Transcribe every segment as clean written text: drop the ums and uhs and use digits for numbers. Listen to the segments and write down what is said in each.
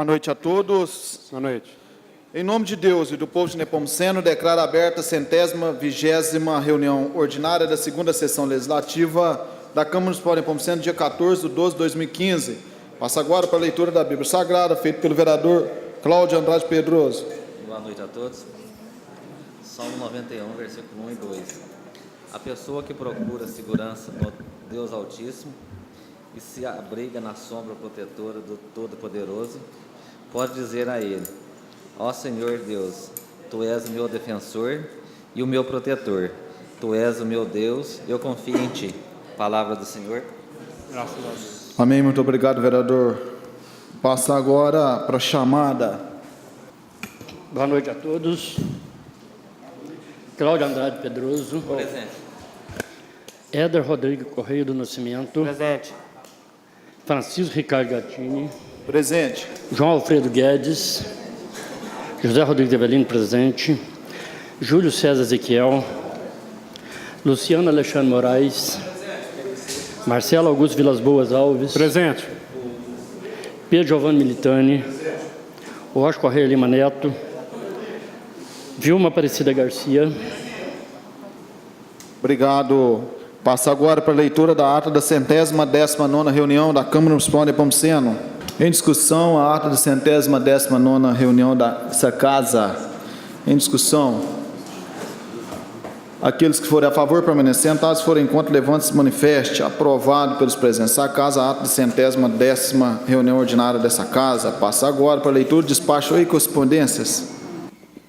Boa noite a todos. Boa noite. Em nome de Deus e do povo de Nepomuceno, declaro aberta a 120ª reunião ordinária da segunda sessão legislativa da Câmara Municipal de Nepomuceno, dia 14/12/2015. Passa agora para a leitura da Bíblia Sagrada, feita pelo vereador Cláudio Andrade Pedroso. Boa noite a todos. Salmo 91, versículo 1 e 2. A pessoa que procura segurança no Deus Altíssimo e se abriga na sombra protetora do Todo-Poderoso, pode dizer a Ele: ó Senhor Deus, Tu és o meu defensor e o meu protetor. Tu és o meu Deus, eu confio em Ti. Palavra do Senhor. Graças a Deus. Amém, muito obrigado, vereador. Passa agora para a chamada. Boa noite a todos. Cláudio Andrade Pedroso. Presente. Éder Rodrigo Correia do Nascimento. Presente. Francisco Ricardo Gattini. Presente. João Alfredo Guedes. José Rodrigues Evelino, presente. Júlio César Ezequiel. Luciano Alexandre Moraes. Marcelo Augusto Vilas Boas Alves. Presente. Pedro Giovanni Militani. Rocha Correia Lima Neto. Vilma Aparecida Garcia. Obrigado. Passa agora para a leitura da ata da 119ª reunião da Câmara Municipal de Nepomuceno. Em discussão, a ata da 119ª reunião dessa casa. Em discussão. Aqueles que forem a favor, permanecem sentados, se forem contra, levante-se e manifeste. Aprovado pelos presentes da casa, a ata da 110ª reunião ordinária dessa casa. Passa agora para a leitura, despacho e correspondências.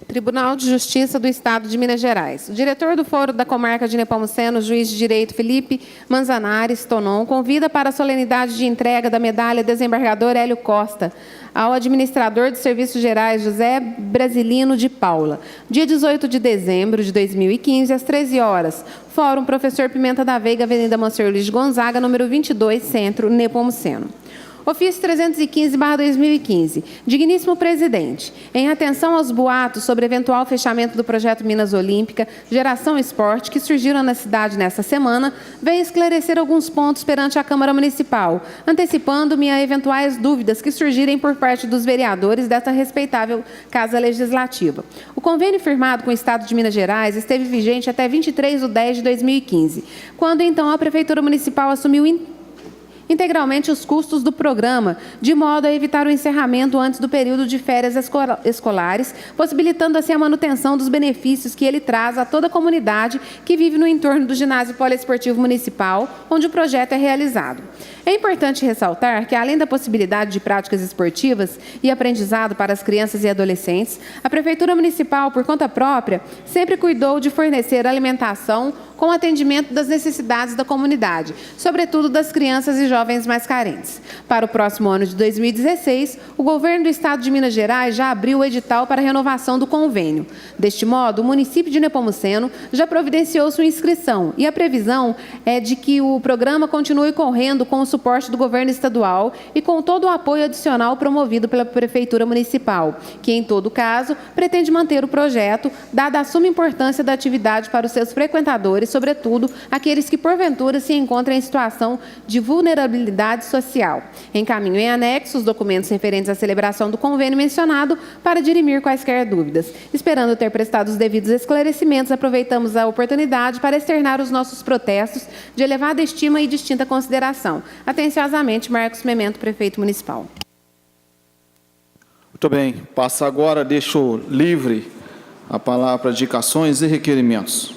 Tribunal de Justiça do Estado de Minas Gerais. O diretor do Foro da Comarca de Nepomuceno, juiz de direito Felipe Manzanares Tonon, convida para a solenidade de entrega da medalha desembargador Hélio Costa ao administrador de Serviços Gerais José Brasilino de Paula, dia 18 de dezembro de 2015, às 13 horas. Fórum Professor Pimenta da Veiga, Avenida Monsenhor Luiz Gonzaga, número 22, Centro, Nepomuceno. Ofício 315/2015. Digníssimo Presidente, em atenção aos boatos sobre eventual fechamento do projeto Minas Olímpica, Geração Esporte, que surgiram na cidade nesta semana, venho esclarecer alguns pontos perante a Câmara Municipal, antecipando-me a eventuais dúvidas que surgirem por parte dos vereadores desta respeitável Casa Legislativa. O convênio firmado com o Estado de Minas Gerais esteve vigente até 23/10/2015, quando então a Prefeitura Municipal assumiu integralmente os custos do programa, de modo a evitar o encerramento antes do período de férias escolares, possibilitando assim a manutenção dos benefícios que ele traz a toda a comunidade que vive no entorno do ginásio poliesportivo municipal, onde o projeto é realizado. É importante ressaltar que, além da possibilidade de práticas esportivas e aprendizado para as crianças e adolescentes, a Prefeitura Municipal, por conta própria, sempre cuidou de fornecer alimentação com atendimento das necessidades da comunidade, sobretudo das crianças e jovens mais carentes. Para o próximo ano de 2016, o governo do Estado de Minas Gerais já abriu o edital para a renovação do convênio. Deste modo, o município de Nepomuceno já providenciou sua inscrição e a previsão é de que o programa continue correndo com o suporte do governo estadual e com todo o apoio adicional promovido pela Prefeitura Municipal, que, em todo caso, pretende manter o projeto, dada a suma importância da atividade para os seus frequentadores, sobretudo aqueles que, porventura, se encontram em situação de vulnerabilidade social. Encaminho em anexo os documentos referentes à celebração do convênio mencionado para dirimir quaisquer dúvidas. Esperando ter prestado os devidos esclarecimentos, aproveitamos a oportunidade para externar os nossos protestos de elevada estima e distinta consideração. Atenciosamente, Marcos Memento, Prefeito Municipal. Muito bem. Passa agora, deixo livre a palavra para indicações e requerimentos.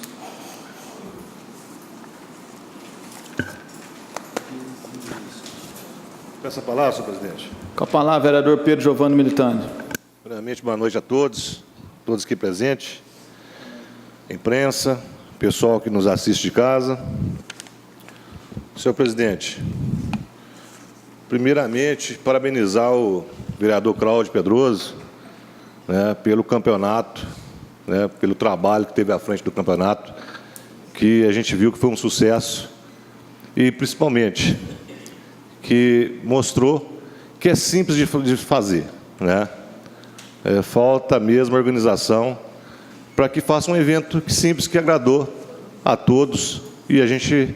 Peço a palavra, senhor presidente. Com a palavra, vereador Pedro Giovanni Militani. Primeiramente, boa noite a todos aqui presentes, imprensa, pessoal que nos assiste de casa. Senhor presidente, primeiramente, parabenizar o vereador Cláudio Pedroso, pelo campeonato, pelo trabalho que teve à frente do campeonato, que a gente viu que foi um sucesso e, principalmente, que mostrou que é simples de fazer, falta mesmo organização para que faça um evento simples que agradou a todos e a gente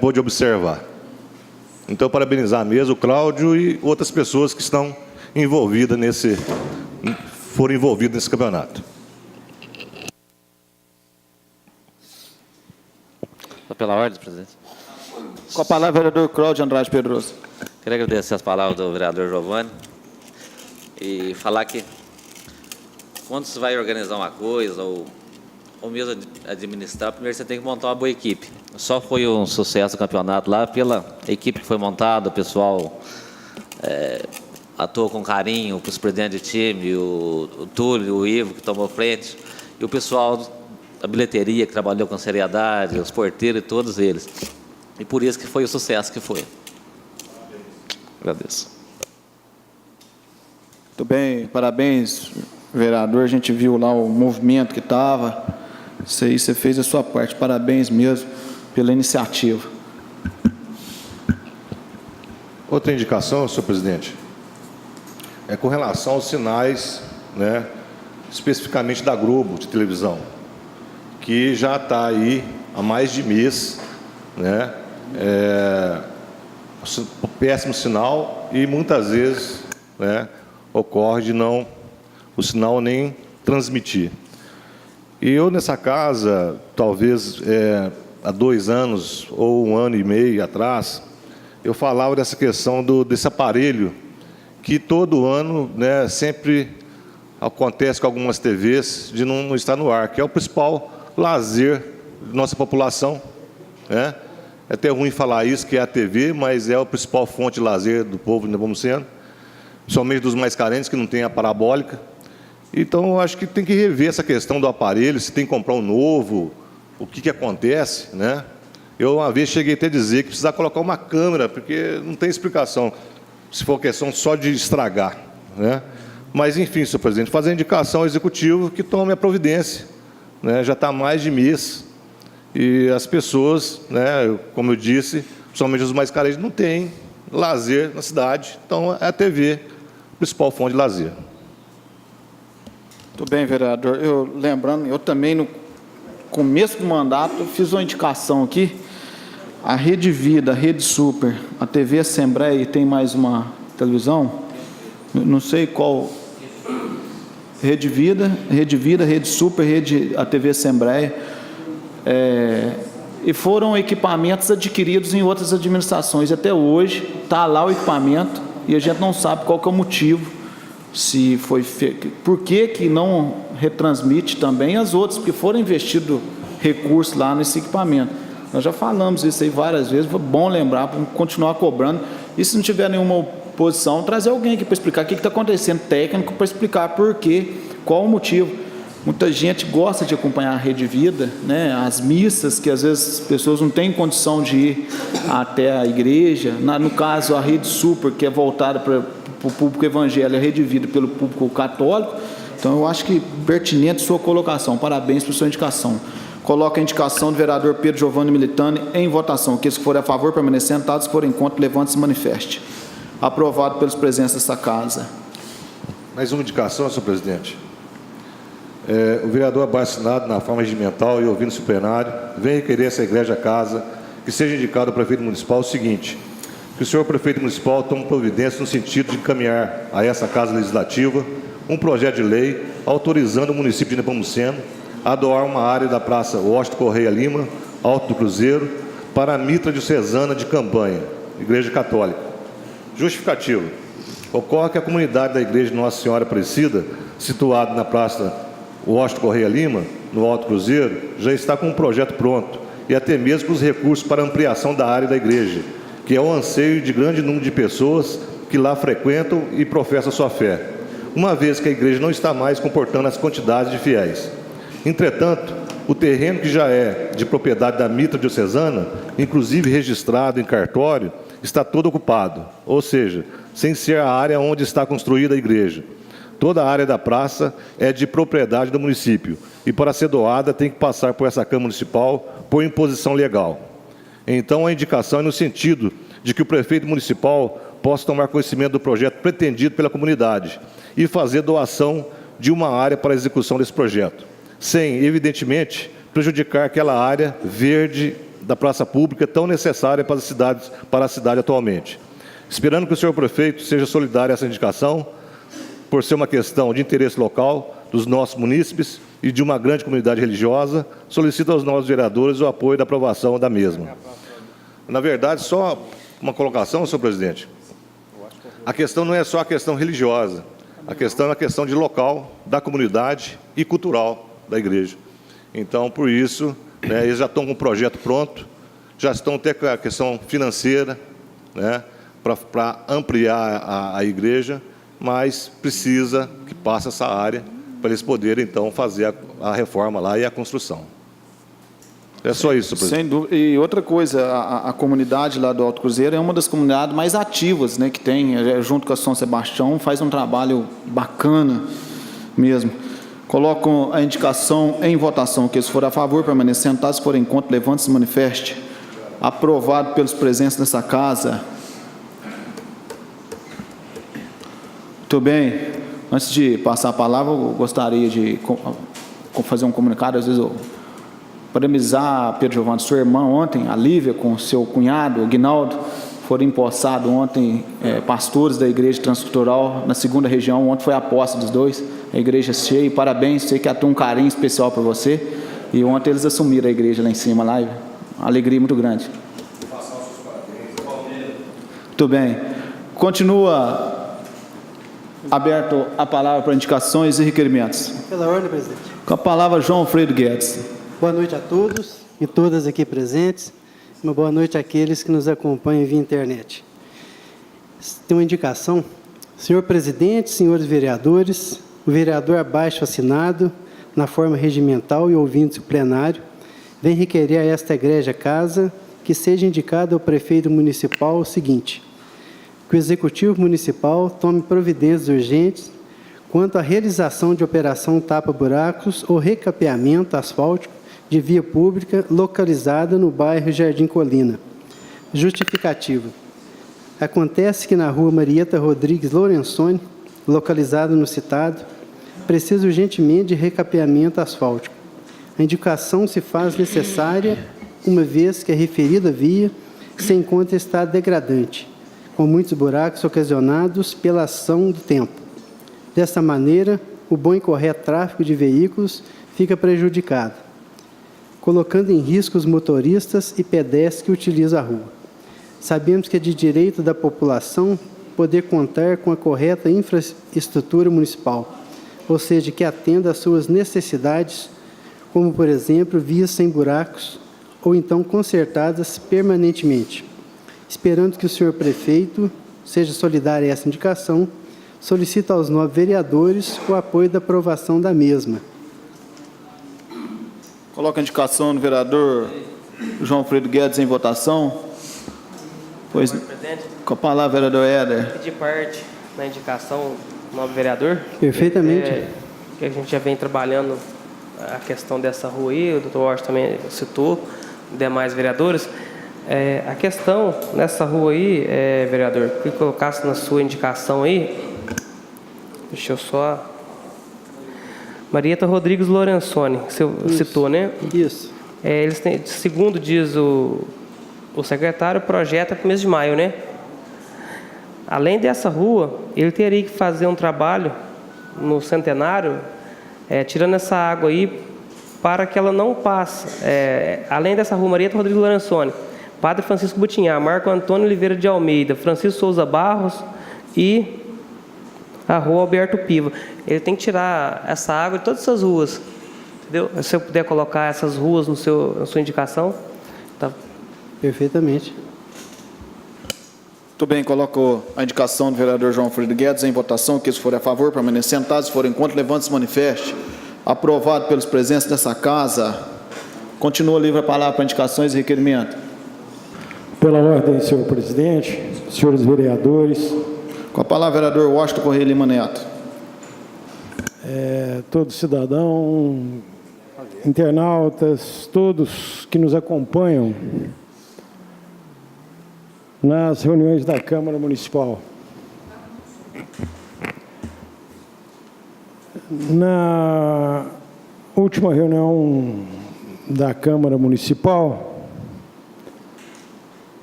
pôde observar. Então, parabenizar mesmo o Cláudio e outras pessoas que estão foram envolvidas nesse campeonato. Só pela ordem, presidente. Com a palavra, vereador Cláudio Andrade Pedroso. Queria agradecer as palavras do vereador Giovanni e falar que quando você vai organizar uma coisa ou mesmo administrar, primeiro você tem que montar uma boa equipe. Só foi um sucesso o campeonato lá pela equipe que foi montada, o pessoal atuou com carinho, os presidentes de time, o Túlio, o Ivo, que tomou frente, e o pessoal da bilheteria, que trabalhou com seriedade, os porteiros e todos eles. E por isso que foi o sucesso que foi. Agradeço. Muito bem, parabéns, vereador. A gente viu lá o movimento que estava. Isso aí, você fez a sua parte. Parabéns mesmo pela iniciativa. Outra indicação, senhor presidente, é com relação aos sinais, né, especificamente da Globo de televisão, que já está aí há mais de mês, né, péssimo sinal e muitas vezes, né, ocorre de não o sinal nem transmitir. E eu nessa casa, talvez há 2 anos ou 1 ano e meio atrás, eu falava dessa questão desse aparelho que todo ano, né, sempre acontece com algumas TVs de não estar no ar, que é o principal lazer da nossa população, né? É até ruim falar isso, que é a TV, mas é a principal fonte de lazer do povo de Nepomuceno, principalmente dos mais carentes, que não tem a parabólica. Então, eu acho que tem que rever essa questão do aparelho, se tem que comprar um novo, o que acontece, né? Eu, uma vez, cheguei até a dizer que precisava colocar uma câmera, porque não tem explicação, se for questão só de estragar, né? Mas, enfim, senhor presidente, fazer a indicação ao executivo que tome a providência, né? Já está há mais de mês, e as pessoas, né, como eu disse, principalmente os mais carentes, não têm lazer na cidade, então é a TV, a principal fonte de lazer. Muito bem, vereador. Lembrando, eu também, no começo do mandato, fiz uma indicação aqui. A Rede Vida, a Rede Super, a TV Assembleia e tem mais uma televisão, não sei qual. Rede Vida, Rede Super, a TV Assembleia. E foram equipamentos adquiridos em outras administrações. Até hoje está lá o equipamento e a gente não sabe qual que é o motivo, se foi feito, por que não retransmite também as outras, porque foram investidos recursos lá nesse equipamento. Nós já falamos isso aí várias vezes, foi bom lembrar, para continuar cobrando. E se não tiver nenhuma oposição, trazer alguém aqui para explicar o que está acontecendo, técnico, para explicar por quê, qual o motivo. Muita gente gosta de acompanhar a Rede Vida, né, as missas, que às vezes as pessoas não têm condição de ir até a igreja. No caso, a Rede Super, que é voltada para o público evangélico, a Rede Vida pelo público católico. Então, eu acho que pertinente sua colocação. Parabéns por sua indicação. Coloca a indicação do vereador Pedro Giovanni Militani em votação. Aqueles que forem a favor, permanecer sentados, se forem contra, levante-se e manifeste. Aprovado pelos presentes desta casa. Mais uma indicação, senhor presidente. O vereador abaixo-assinado na forma regimental e ouvindo-se o plenário, vem requerer essa igreja casa que seja indicado ao prefeito municipal o seguinte: que o senhor prefeito municipal tome providência no sentido de encaminhar a essa casa legislativa um projeto de lei autorizando o município de Nepomuceno a doar uma área da Praça Washington Correia Lima, Alto do Cruzeiro, para a Mitra Diocesana de Campanha, Igreja Católica. Justificativa: ocorre que a comunidade da Igreja Nossa Senhora Aparecida, situada na Praça Washington Correia Lima, no Alto Cruzeiro, já está com um projeto pronto e até mesmo com os recursos para ampliação da área da igreja, que é o anseio de grande número de pessoas que lá frequentam e professam sua fé, uma vez que a igreja não está mais comportando as quantidades de fiéis. Entretanto, o terreno que já é de propriedade da Mitra Diocesana, inclusive registrado em cartório, está todo ocupado, ou seja, sem ser a área onde está construída a igreja. Toda a área da praça é de propriedade do município e, para ser doada, tem que passar por essa Câmara Municipal por imposição legal. Então, a indicação é no sentido de que o prefeito municipal possa tomar conhecimento do projeto pretendido pela comunidade e fazer doação de uma área para a execução desse projeto, sem, evidentemente, prejudicar aquela área verde da praça pública tão necessária para a cidade atualmente. Esperando que o senhor prefeito seja solidário a essa indicação, por ser uma questão de interesse local dos nossos munícipes e de uma grande comunidade religiosa, solicito aos novos vereadores o apoio da aprovação da mesma. Na verdade, só uma colocação, senhor presidente. A questão não é só a questão religiosa, a questão é a questão de local, da comunidade e cultural da igreja. Então, por isso, né, eles já estão com o projeto pronto, já estão até com a questão financeira, né, para ampliar a igreja, mas precisa que passe essa área para eles poderem, então, fazer a reforma lá e a construção. É só isso, presidente. Sem dúvida. E outra coisa, a comunidade lá do Alto Cruzeiro é uma das comunidades mais ativas, né, que tem, junto com a São Sebastião, faz um trabalho bacana mesmo. Coloco a indicação em votação, que se for a favor, permaneça sentado, se for em contra, levante-se e manifeste. Aprovado pelos presentes nessa casa. Muito bem. Antes de passar a palavra, eu gostaria de fazer um comunicado. Às vezes eu parabenizar Pedro Giovanni, sua irmã ontem, a Lívia, com seu cunhado, o Guinaldo, foram empossados ontem pastores da Igreja Transcultural na 2ª região. Ontem foi a posse dos dois, a igreja cheia. Parabéns, sei que tem um carinho especial para você. E ontem eles assumiram a igreja lá em cima, lá, uma alegria muito grande. Muito bem. Continua aberto a palavra para indicações e requerimentos. Pela ordem, presidente. Com a palavra, João Alfredo Guedes. Boa noite a todos e todas aqui presentes. Uma boa noite àqueles que nos acompanham via internet. Tem uma indicação. Senhor presidente, senhores vereadores, o vereador abaixo assinado, na forma regimental e ouvindo-se o plenário, vem requerer a esta egrégia casa que seja indicado ao prefeito municipal o seguinte: que o executivo municipal tome providências urgentes quanto à realização de operação tapa-buracos ou recapeamento asfáltico de via pública localizada no bairro Jardim Colina. Justificativa. Acontece que na rua Marieta Rodrigues Lorenzoni, localizada no citado, precisa urgentemente de recapeamento asfáltico. A indicação se faz necessária, uma vez que a referida via se encontra em estado degradante, com muitos buracos ocasionados pela ação do tempo. Desta maneira, o bom e correto tráfego de veículos fica prejudicado, colocando em risco os motoristas e pedestres que utilizam a rua. Sabemos que é de direito da população poder contar com a correta infraestrutura municipal, ou seja, que atenda às suas necessidades, como, por exemplo, vias sem buracos, ou então consertadas permanentemente. Esperando que o senhor prefeito seja solidário a essa indicação, solicito aos 9 vereadores o apoio da aprovação da mesma. Coloca a indicação do vereador João Alfredo Guedes em votação. Pois, com a palavra, vereador Éder. Pedir parte na indicação do novo vereador. Perfeitamente. Que a gente já vem trabalhando a questão dessa rua aí, o doutor Washington também citou, demais vereadores. A questão nessa rua aí, vereador, que colocasse na sua indicação aí, deixa eu só... Marieta Rodrigues Lorenzoni, você citou, né? Isso. Eles têm, segundo diz o secretário, o projeto é para o mês de maio, né? Além dessa rua, ele teria que fazer um trabalho no Centenário, tirando essa água aí, para que ela não passe. Além dessa rua, Marieta Rodrigues Lorenzoni, Padre Francisco Butinhar, Marco Antônio Oliveira de Almeida, Francisco Souza Barros e a rua Alberto Piva. Ele tem que tirar essa água de todas essas ruas, entendeu? Se eu puder colocar essas ruas na sua indicação, tá. Perfeitamente. Muito bem, coloco a indicação do vereador João Alfredo Guedes em votação. Que se for a favor, permaneça sentado. Se for em contra, levante-se e manifeste. Aprovado pelos presentes dessa casa. Continua livre a palavra para indicações e requerimento. Pela ordem, senhor presidente, senhores vereadores. Com a palavra, vereador Washington Correia Lima Neto. Todo cidadão, internautas, todos que nos acompanham nas reuniões da Câmara Municipal. Na última reunião da Câmara Municipal,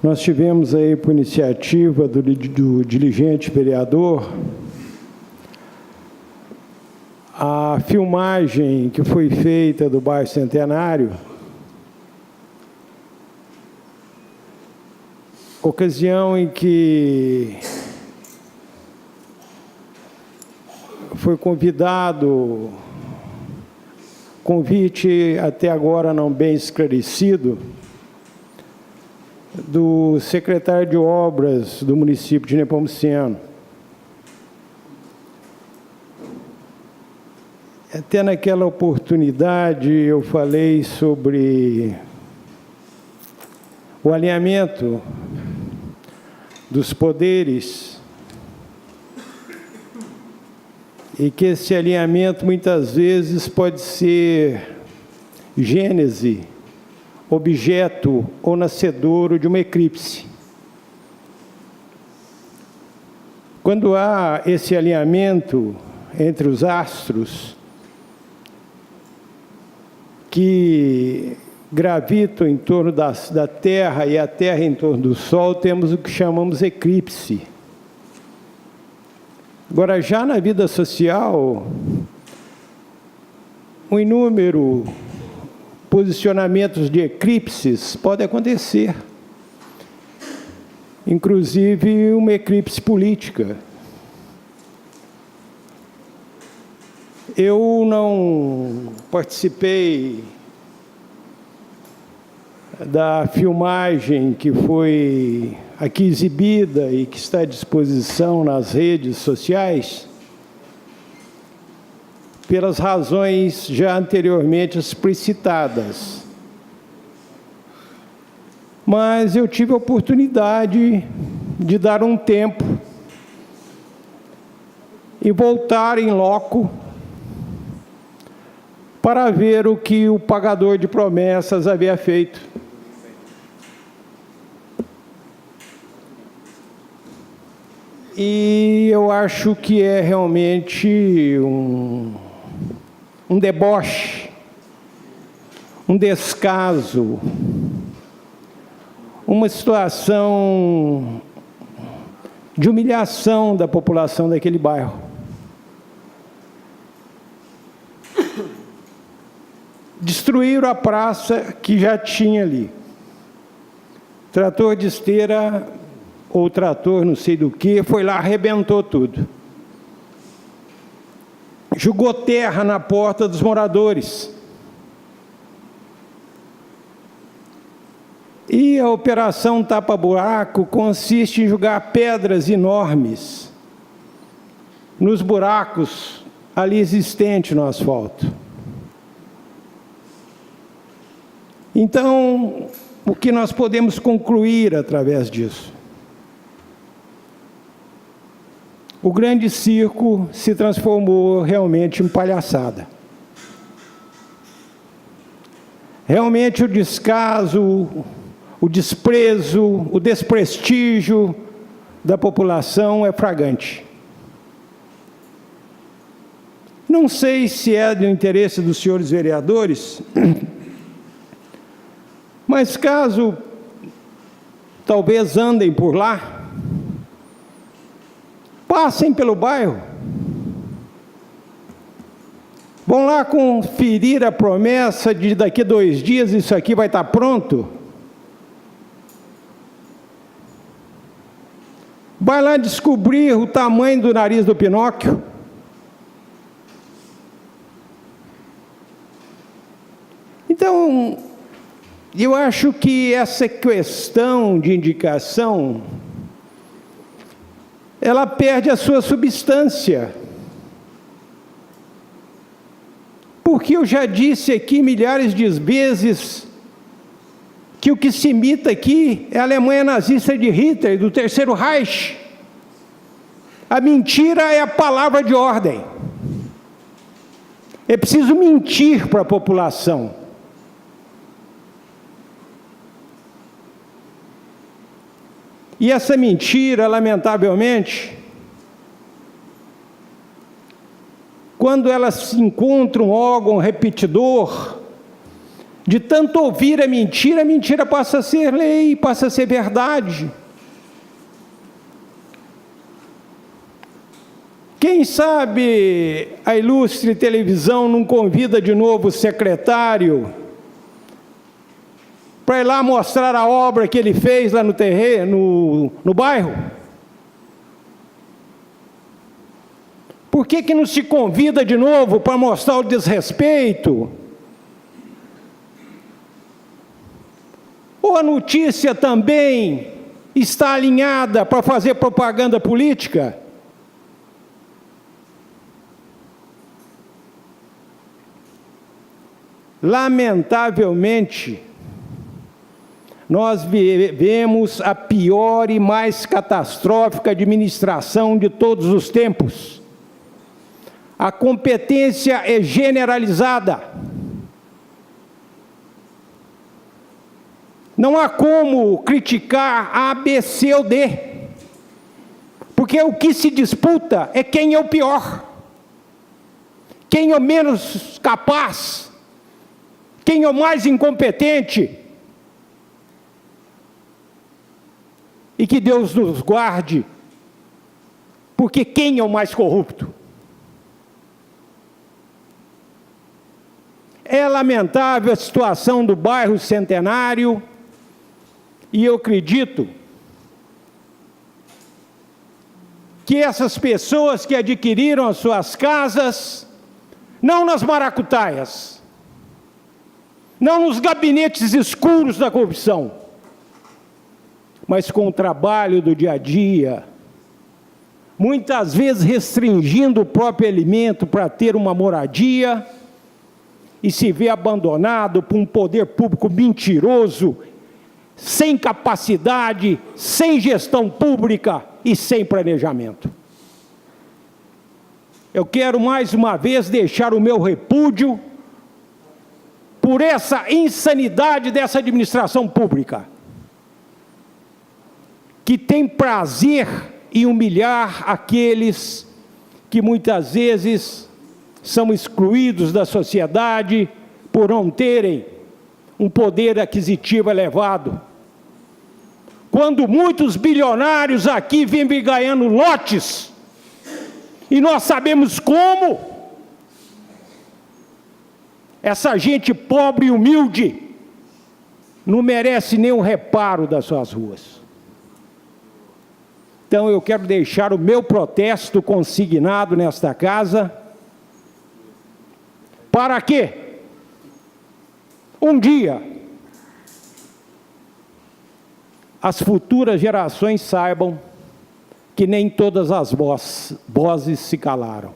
nós tivemos aí, por iniciativa do diligente vereador, a filmagem que foi feita do bairro Centenário, ocasião em que foi convite até agora não bem esclarecido, do secretário de Obras do município de Nepomuceno. Até naquela oportunidade eu falei sobre o alinhamento dos poderes e que esse alinhamento muitas vezes pode ser gênese, objeto ou nascedouro de uma eclipse. Quando há esse alinhamento entre os astros que gravitam em torno da Terra e a Terra em torno do Sol, temos o que chamamos eclipse. Agora, já na vida social, um inúmero posicionamentos de eclipses podem acontecer, inclusive uma eclipse política. Eu não participei da filmagem que foi aqui exibida e que está à disposição nas redes sociais, pelas razões já anteriormente explicitadas. Mas eu tive a oportunidade de dar um tempo e voltar em loco para ver o que o pagador de promessas havia feito. E eu acho que é realmente um deboche, um descaso, uma situação de humilhação da população daquele bairro. Destruíram a praça que já tinha ali. Trator de esteira, ou trator não sei do que, foi lá, arrebentou tudo. Jogou terra na porta dos moradores. E a operação tapa-buraco consiste em jogar pedras enormes nos buracos ali existentes no asfalto. Então, o que nós podemos concluir através disso? O grande circo se transformou realmente em palhaçada. Realmente o descaso, o desprezo, o desprestígio da população é flagrante. Não sei se é do interesse dos senhores vereadores, mas caso talvez andem por lá, passem pelo bairro, vão lá conferir a promessa de daqui a 2 dias isso aqui vai estar pronto. Vai lá descobrir o tamanho do nariz do Pinóquio. Então, eu acho que essa questão de indicação, ela perde a sua substância. Porque eu já disse aqui milhares de vezes que o que se imita aqui é a Alemanha nazista de Hitler, do Terceiro Reich. A mentira é a palavra de ordem. É preciso mentir para a população. E essa mentira, lamentavelmente, quando ela se encontra um órgão repetidor, de tanto ouvir a mentira passa a ser lei, passa a ser verdade. Quem sabe a ilustre televisão não convida de novo o secretário para ir lá mostrar a obra que ele fez lá no terreno, no bairro? Por que não se convida de novo para mostrar o desrespeito? Ou a notícia também está alinhada para fazer propaganda política? Lamentavelmente, nós vivemos a pior e mais catastrófica administração de todos os tempos. A competência é generalizada. Não há como criticar A, B, C ou D, porque o que se disputa é quem é o pior, quem é o menos capaz, quem é o mais incompetente. E que Deus nos guarde, porque quem é o mais corrupto? É lamentável a situação do bairro Centenário, e eu acredito que essas pessoas que adquiriram as suas casas, não nas maracutaias, não nos gabinetes escuros da corrupção, mas com o trabalho do dia a dia, muitas vezes restringindo o próprio alimento para ter uma moradia, e se vê abandonado por um poder público mentiroso, sem capacidade, sem gestão pública e sem planejamento. Eu quero mais uma vez deixar o meu repúdio por essa insanidade dessa administração pública, que tem prazer em humilhar aqueles que muitas vezes são excluídos da sociedade por não terem um poder aquisitivo elevado. Quando muitos bilionários aqui vêm ganhando lotes, e nós sabemos como, essa gente pobre e humilde não merece nenhum reparo das suas ruas. Então eu quero deixar o meu protesto consignado nesta casa, para que um dia as futuras gerações saibam que nem todas as vozes se calaram.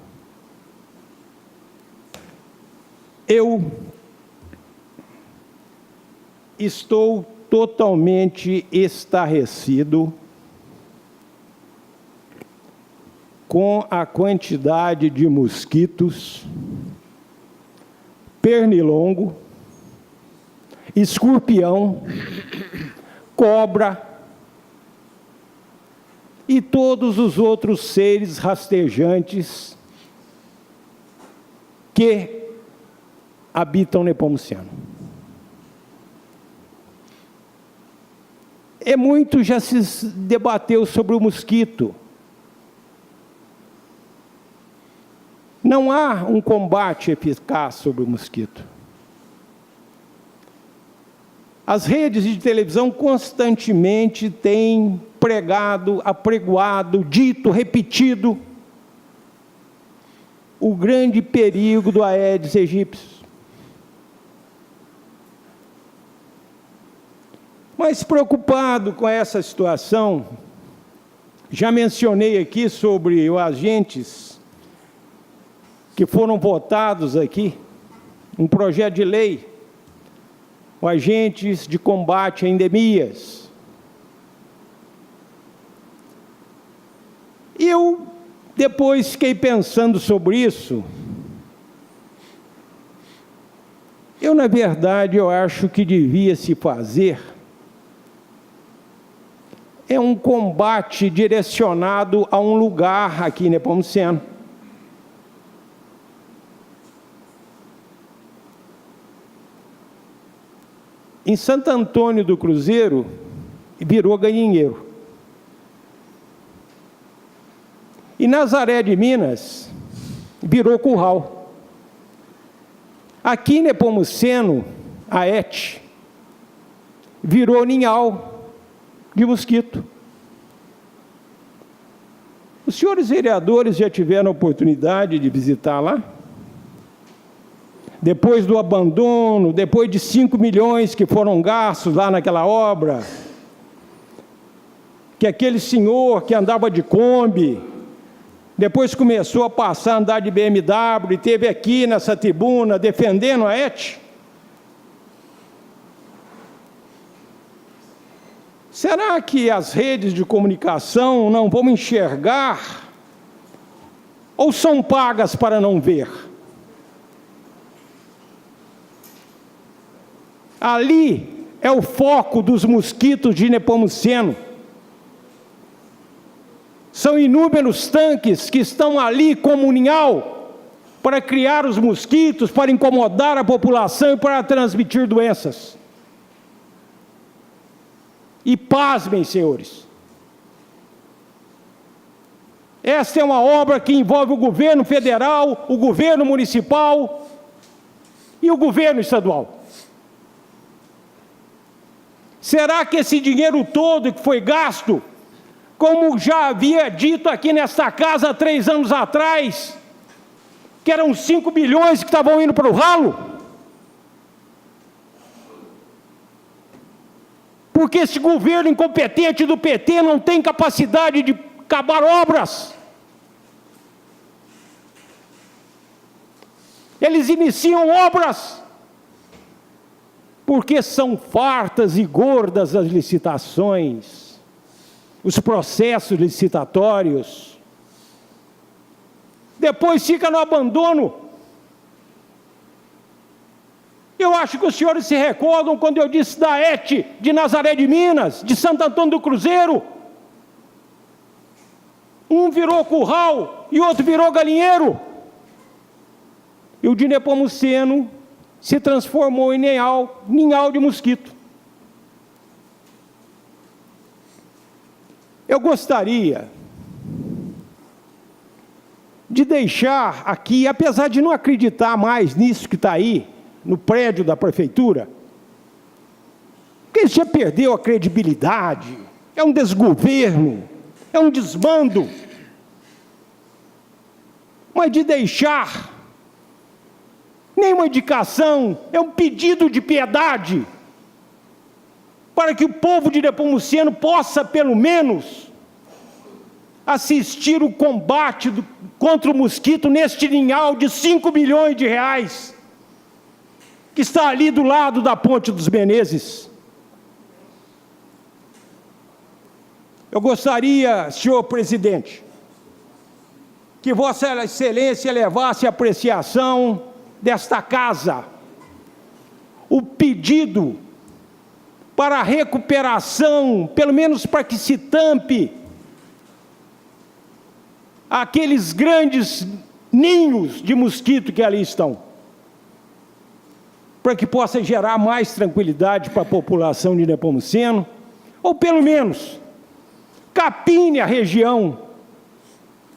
Eu estou totalmente estarrecido com a quantidade de mosquitos, pernilongo, escorpião, cobra e todos os outros seres rastejantes que habitam Nepomuceno. Muito já se debateu sobre o mosquito. Não há um combate eficaz sobre o mosquito. As redes de televisão constantemente têm pregado, apregoado, dito, repetido o grande perigo do Aedes aegypti. Mas preocupado com essa situação, já mencionei aqui sobre os agentes que foram votados aqui, um projeto de lei, os agentes de combate a endemias. Eu, depois, fiquei pensando sobre isso. Na verdade, eu acho que devia se fazer um combate direcionado a um lugar aqui em Nepomuceno. Em Santo Antônio do Cruzeiro, virou galinheiro. E Nazaré de Minas virou curral. Aqui em Nepomuceno, a ET virou ninhal de mosquito. Os senhores vereadores já tiveram a oportunidade de visitar lá? Depois do abandono, depois de 5 milhões que foram gastos lá naquela obra, que aquele senhor que andava de Kombi, depois começou a passar a andar de BMW e esteve aqui nessa tribuna defendendo a ET. Será que as redes de comunicação não vão enxergar ou são pagas para não ver? Ali é o foco dos mosquitos de Nepomuceno. São inúmeros tanques que estão ali como ninhal para criar os mosquitos, para incomodar a população e para transmitir doenças. E pasmem, senhores, esta é uma obra que envolve o governo federal, o governo municipal e o governo estadual. Será que esse dinheiro todo que foi gasto, como já havia dito aqui nesta casa há 3 anos atrás, que eram 5 bilhões que estavam indo para o ralo? Porque esse governo incompetente do PT não tem capacidade de acabar obras. Eles iniciam obras porque são fartas e gordas as licitações, os processos licitatórios. Depois fica no abandono. Eu acho que os senhores se recordam quando eu disse da ET de Nazaré de Minas, de Santo Antônio do Cruzeiro. Um virou curral e outro virou galinheiro. E o de Nepomuceno se transformou em ninhal de mosquito. Eu gostaria de deixar aqui, apesar de não acreditar mais nisso que está aí, no prédio da prefeitura, porque isso já perdeu a credibilidade, é um desgoverno, é um desmando, mas de deixar nenhuma indicação, é um pedido de piedade, para que o povo de Nepomuceno possa, pelo menos, assistir o combate contra o mosquito neste ninhal de 5 milhões de reais, que está ali do lado da Ponte dos Menezes. Eu gostaria, senhor presidente, que Vossa Excelência levasse a apreciação desta casa o pedido para a recuperação, pelo menos para que se tampe aqueles grandes ninhos de mosquito que ali estão, para que possa gerar mais tranquilidade para a população de Nepomuceno, ou pelo menos capine a região,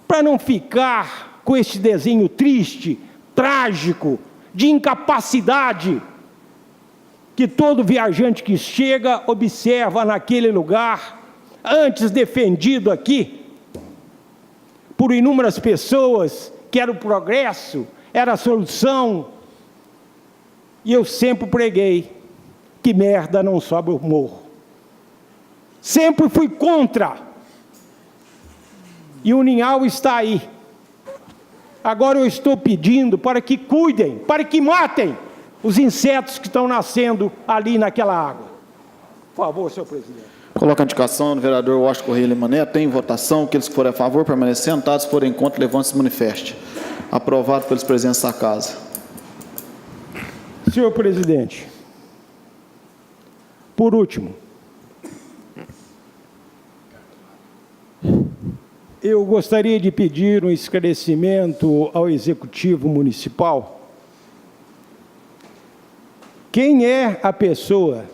para não ficar com esse desenho triste, trágico, de incapacidade, que todo viajante que chega observa naquele lugar, antes defendido aqui, por inúmeras pessoas, que era o progresso, era a solução. E eu sempre preguei que merda não sobe o morro. Sempre fui contra. E o ninhal está aí. Agora eu estou pedindo para que cuidem, para que matem os insetos que estão nascendo ali naquela água. Por favor, senhor presidente. Coloca a indicação do vereador Washington Correia Lima Neto. Tem votação. Aqueles que forem a favor, permanecer sentados. Se forem contra, levante-se e manifeste. Aprovado pelos presentes da casa. Senhor presidente, por último, eu gostaria de pedir um esclarecimento ao Executivo Municipal. Quem é a pessoa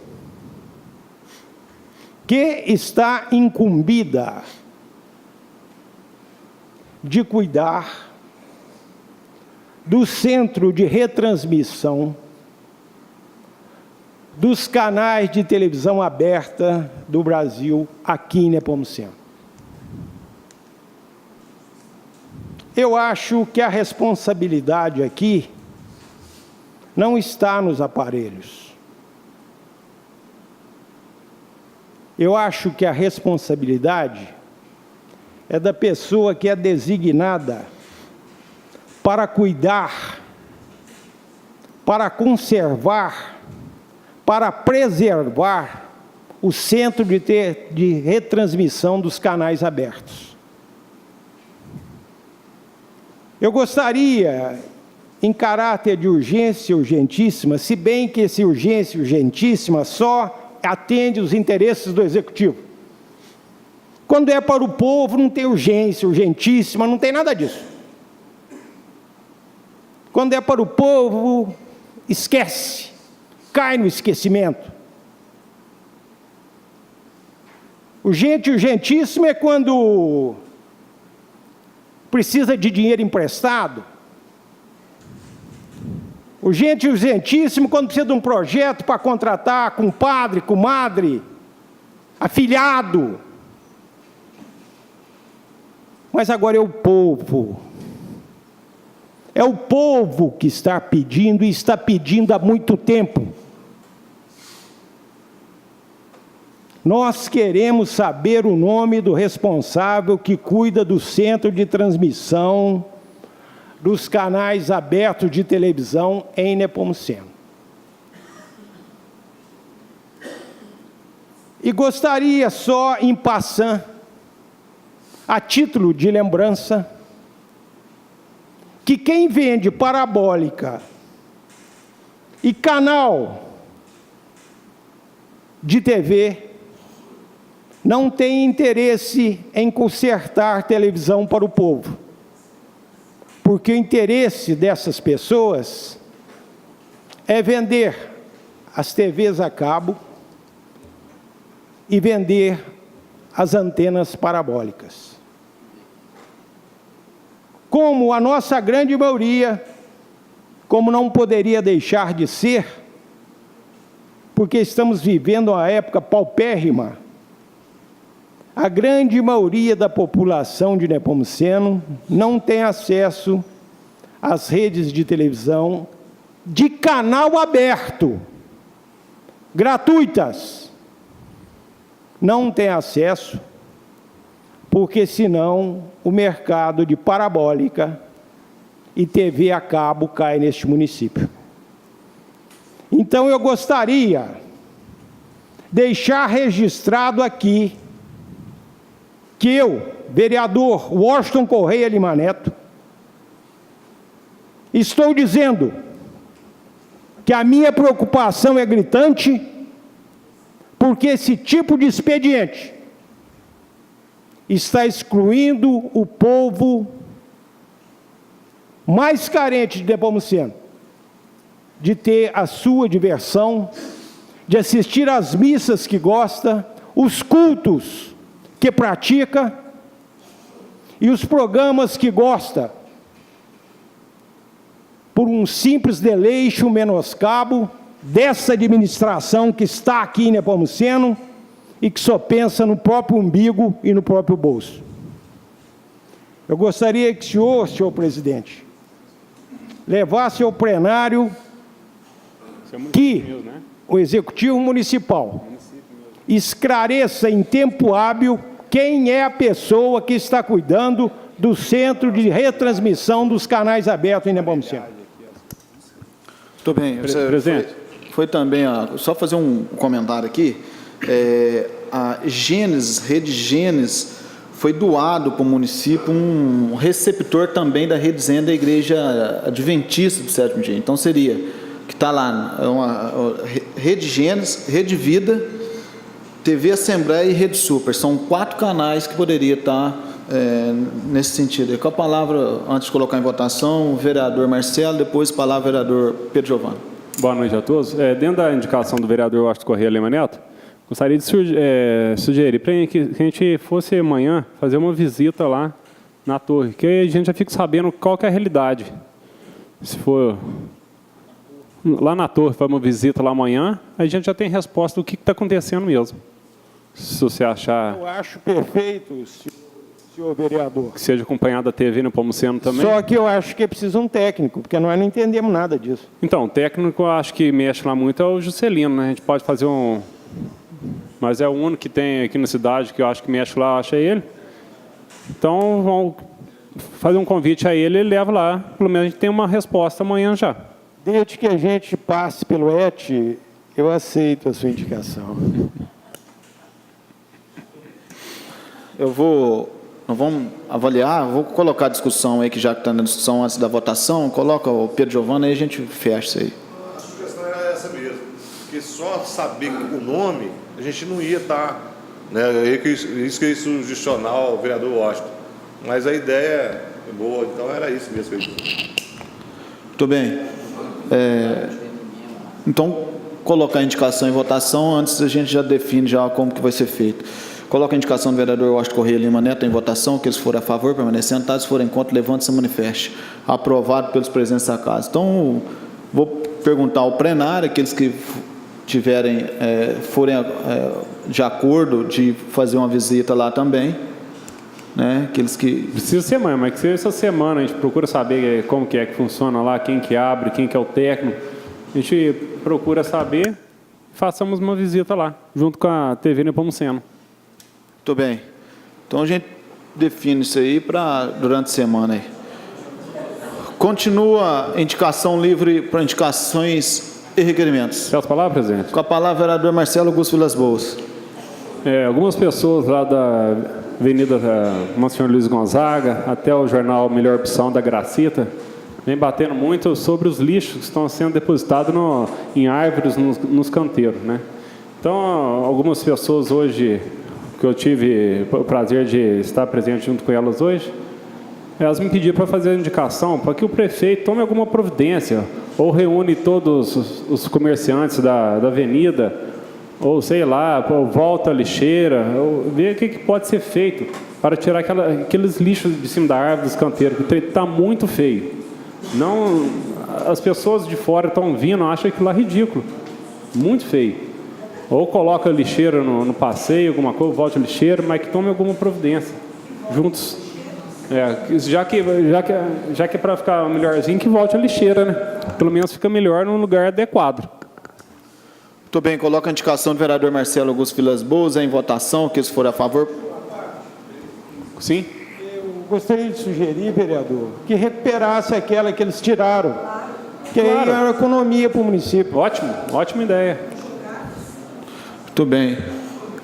que está incumbida de cuidar do centro de retransmissão dos canais de televisão aberta do Brasil aqui em Nepomuceno. Eu acho que a responsabilidade aqui não está nos aparelhos. Eu acho que a responsabilidade é da pessoa que é designada para cuidar, para conservar, para preservar o centro de retransmissão dos canais abertos. Eu gostaria, em caráter de urgência urgentíssima, se bem que esse urgência urgentíssima só atende os interesses do Executivo. Quando é para o povo, não tem urgência urgentíssima, não tem nada disso. Quando é para o povo, esquece, cai no esquecimento. Urgente urgentíssimo é quando precisa de dinheiro emprestado. Urgente urgentíssimo quando precisa de um projeto para contratar compadre, comadre, afilhado. Mas agora é o povo. É o povo que está pedindo e está pedindo há muito tempo. Nós queremos saber o nome do responsável que cuida do centro de transmissão dos canais abertos de televisão em Nepomuceno. E gostaria só, em passant, a título de lembrança, que quem vende parabólica e canal de TV não tem interesse em consertar televisão para o povo, porque o interesse dessas pessoas é vender as TVs a cabo e vender as antenas parabólicas. Como a nossa grande maioria, como não poderia deixar de ser, porque estamos vivendo uma época paupérrima, a grande maioria da população de Nepomuceno não tem acesso às redes de televisão de canal aberto, gratuitas. Não tem acesso, porque senão o mercado de parabólica e TV a cabo cai neste município. Então eu gostaria de deixar registrado aqui que eu, vereador Washington Correia Lima Neto, estou dizendo que a minha preocupação é gritante, porque esse tipo de expediente está excluindo o povo mais carente de Nepomuceno de ter a sua diversão, de assistir às missas que gosta, os cultos que pratica e os programas que gosta, por um simples deleite, um menoscabo dessa administração que está aqui em Nepomuceno e que só pensa no próprio umbigo e no próprio bolso. Eu gostaria que o senhor presidente, levasse ao plenário que o Executivo Municipal esclareça em tempo hábil quem é a pessoa que está cuidando do centro de retransmissão dos canais abertos em Nepomuceno. Muito bem. Presidente. Foi também, só fazer um comentário aqui, a Gênesis, Rede Gênesis, foi doado para o município um receptor também da Rede Zen da Igreja Adventista do Sétimo Dia. Então seria, que está lá, Rede Gênesis, Rede Vida, TV Assembleia e Rede Super. São 4 canais que poderia estar nesse sentido. Com a palavra, antes de colocar em votação, o vereador Marcelo, depois a palavra o vereador Pedro Giovanni. Boa noite a todos. Dentro da indicação do vereador Washington Correia Lima Neto, gostaria de sugerir para que a gente fosse amanhã fazer uma visita lá na torre, que aí a gente já fica sabendo qual que é a realidade. Se for lá na torre, para uma visita lá amanhã, a gente já tem resposta do que está acontecendo mesmo. Se você achar Eu acho perfeito, senhor vereador. que seja acompanhado da TV no Nepomuceno também. Só que eu acho que precisa um técnico, porque nós não entendemos nada disso. Então, o técnico, eu acho que mexe lá muito é o Juscelino, né? A gente pode fazer um... Mas é o único que tem aqui na cidade que eu acho que mexe lá, acho é ele. Então, vamos fazer um convite a ele, ele leva lá. Pelo menos a gente tem uma resposta amanhã já. Desde que a gente passe pelo ET, eu aceito a sua indicação. Nós vamos avaliar, vou colocar a discussão aí, que já que está na discussão antes da votação, coloca o Pedro Giovanna e a gente fecha isso aí. A sugestão era essa mesmo, porque só saber o nome, a gente não ia estar, né, isso que ia sugestionar o vereador Washington. Mas a ideia é boa, então era isso mesmo que eu disse. Muito bem. Então, colocar a indicação em votação, antes a gente já define já como que vai ser feito. Coloca a indicação do vereador Washington Correia Lima Neto em votação, que eles forem a favor, permanecer sentados, se forem contra, levante-se e manifeste. Aprovado pelos presentes da casa. Então, vou perguntar ao plenário, aqueles que tiverem, forem de acordo de fazer uma visita lá também, né? Aqueles que... Precisa ser amanhã, mas que seja essa semana, a gente procura saber como que é que funciona lá, quem que abre, quem que é o técnico. A gente procura saber e façamos uma visita lá, junto com a TV Nepomuceno. Muito bem. Então, a gente define isso aí para durante a semana aí. Continua a indicação livre para indicações e requerimentos. Peço a palavra, presidente. Com a palavra, o vereador Marcelo Augusto Vilas Boas. Algumas pessoas lá da Avenida Monsenhor Luiz Gonzaga, até o jornal Melhor Opção da Gracita, vem batendo muito sobre os lixos que estão sendo depositados em árvores, nos canteiros, né? Então, algumas pessoas hoje, que eu tive o prazer de estar presente junto com elas hoje, elas me pediram para fazer a indicação para que o prefeito tome alguma providência, ou reúne todos os comerciantes da avenida, ou sei lá, ou volta a lixeira, ou ver o que pode ser feito para tirar aqueles lixos de cima da árvore, dos canteiros, que está muito feio. Não, as pessoas de fora estão vindo, acham aquilo lá ridículo, muito feio. Ou coloca a lixeira no passeio, alguma coisa, volte a lixeira, mas que tome alguma providência, juntos. Já que é para ficar melhorzinho, que volte a lixeira, né? Pelo menos fica melhor num lugar adequado. Muito bem, coloca a indicação do vereador Marcelo Augusto Vilas Boas em votação, que se for a favor. Sim? Eu gostaria de sugerir, vereador, que recuperasse aquela que eles tiraram, que aí era economia para o município. Ótimo, ótima ideia. Muito bem.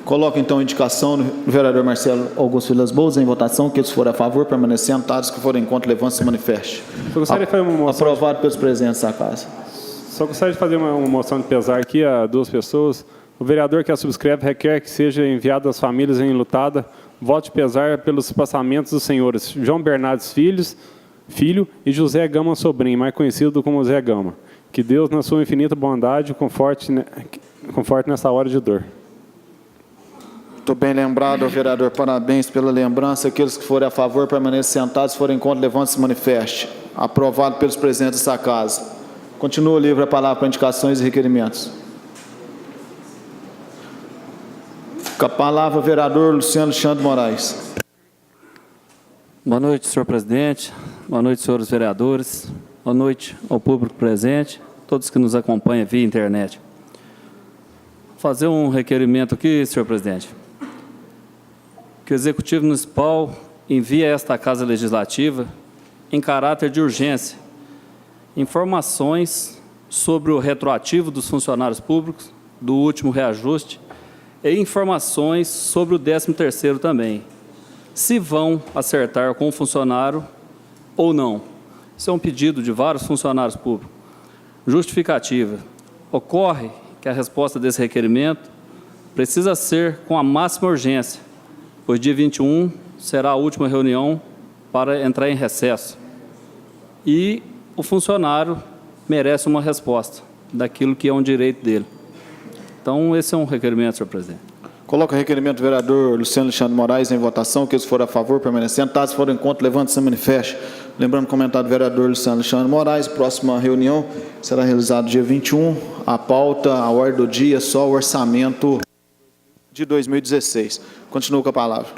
Coloca então a indicação do vereador Marcelo Augusto Vilas Boas em votação, que eles forem a favor, permanecer sentados, que forem contra, levante-se e manifeste. Eu gostaria de fazer uma moção. Aprovado pelos presentes da casa. Só gostaria de fazer uma moção de pesar aqui a duas pessoas. O vereador que a subscreve requer que seja enviado às famílias enlutadas voto de pesar pelos passamentos dos senhores João Bernardes Filho e José Gama Sobrinho, mais conhecido como Zé Gama. Que Deus, na sua infinita bondade, conforte nessa hora de dor. Muito bem lembrado, vereador. Parabéns pela lembrança. Aqueles que forem a favor, permaneçam sentados. Se forem contra, levante-se e manifeste. Aprovado pelos presentes dessa casa. Continua livre a palavra para indicações e requerimentos. Com a palavra, o vereador Luciano Alexandre Moraes. Boa noite, senhor presidente. Boa noite, senhores vereadores. Boa noite ao público presente, todos que nos acompanham via internet. Vou fazer um requerimento aqui, senhor presidente. Que o Executivo Municipal envie a esta Casa Legislativa, em caráter de urgência, informações sobre o retroativo dos funcionários públicos, do último reajuste, e informações sobre o 13º também, se vão acertar com o funcionário ou não. Isso é um pedido de vários funcionários públicos. Justificativa. Ocorre que a resposta desse requerimento precisa ser com a máxima urgência, pois dia 21 será a última reunião para entrar em recesso. E o funcionário merece uma resposta daquilo que é um direito dele. Então, esse é um requerimento, senhor presidente. Coloca o requerimento do vereador Luciano Alexandre Moraes em votação. Aqueles que forem a favor, permanecem sentados. Se forem contra, levante-se e manifeste. Lembrando o comentário do vereador Luciano Alexandre Moraes, próxima reunião será realizada dia 21. A pauta, a ordem do dia, só o orçamento de 2016. Continuo com a palavra.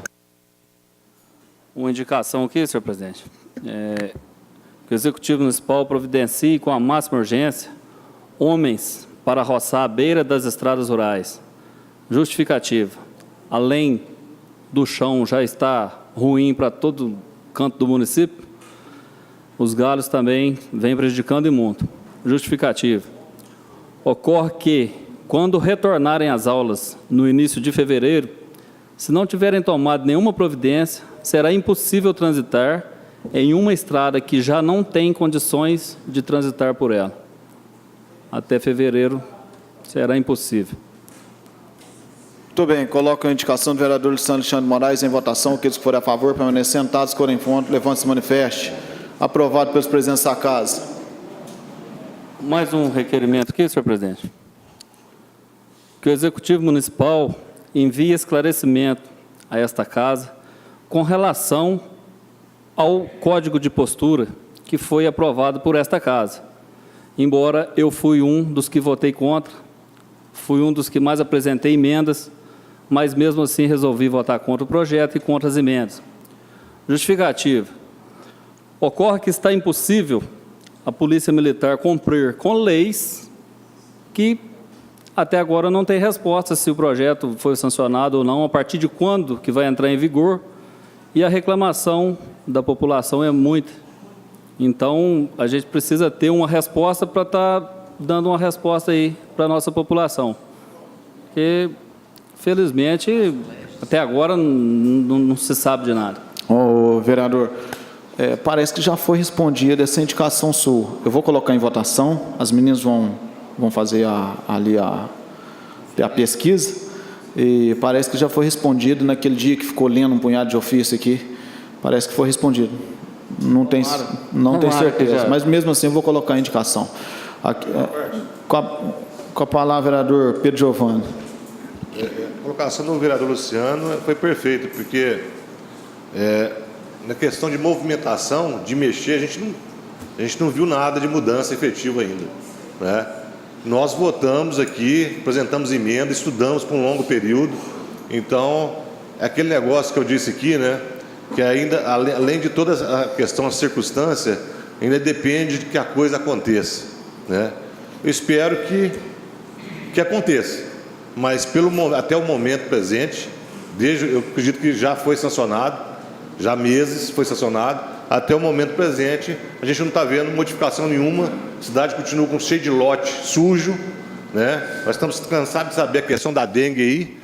Uma indicação aqui, senhor presidente. Que o Executivo Municipal providencie com a máxima urgência homens para roçar à beira das estradas rurais. Justificativa. Além do chão já estar ruim para todo canto do município, os galhos também vêm prejudicando e muito. Justificativa. Ocorre que, quando retornarem às aulas no início de fevereiro, se não tiverem tomado nenhuma providência, será impossível transitar em uma estrada que já não tem condições de transitar por ela. Até fevereiro será impossível. Muito bem, coloco a indicação do vereador Luciano Alexandre Moraes em votação. Aqueles que forem a favor, permanecem sentados, que forem contra, levante-se e manifeste. Aprovado pelos presidentes da casa. Mais um requerimento aqui, senhor presidente. Que o Executivo Municipal envie esclarecimento a esta casa com relação ao Código de Postura que foi aprovado por esta casa. Embora eu fui um dos que votei contra, fui um dos que mais apresentei emendas, mas mesmo assim resolvi votar contra o projeto e contra as emendas. Justificativa. Ocorre que está impossível a Polícia Militar cumprir com leis que até agora não tem resposta se o projeto foi sancionado ou não, a partir de quando que vai entrar em vigor, e a reclamação da população é muita. Então, a gente precisa ter uma resposta para estar dando uma resposta aí para a nossa população. Porque, felizmente, até agora não se sabe de nada. Ô, vereador, parece que já foi respondida essa indicação sua. Eu vou colocar em votação, as meninas vão fazer ali a pesquisa, e parece que já foi respondido naquele dia que ficou lendo um punhado de ofício aqui. Parece que foi respondido. Não tenho certeza, mas mesmo assim eu vou colocar a indicação. Aqui, com a palavra, vereador Pedro Giovanni. A colocação do vereador Luciano foi perfeita, porque na questão de movimentação, de mexer, a gente não viu nada de mudança efetiva ainda, né? Nós votamos aqui, apresentamos emenda, estudamos por um longo período. Então, é aquele negócio que eu disse aqui, né? Que ainda, além de toda a questão, a circunstância, ainda depende de que a coisa aconteça, né? Eu espero que aconteça, mas até o momento presente, eu acredito que já foi sancionado, já há meses foi sancionado. Até o momento presente, a gente não está vendo modificação nenhuma. A cidade continua cheia de lote sujo, né? Nós estamos cansados de saber a questão da dengue aí,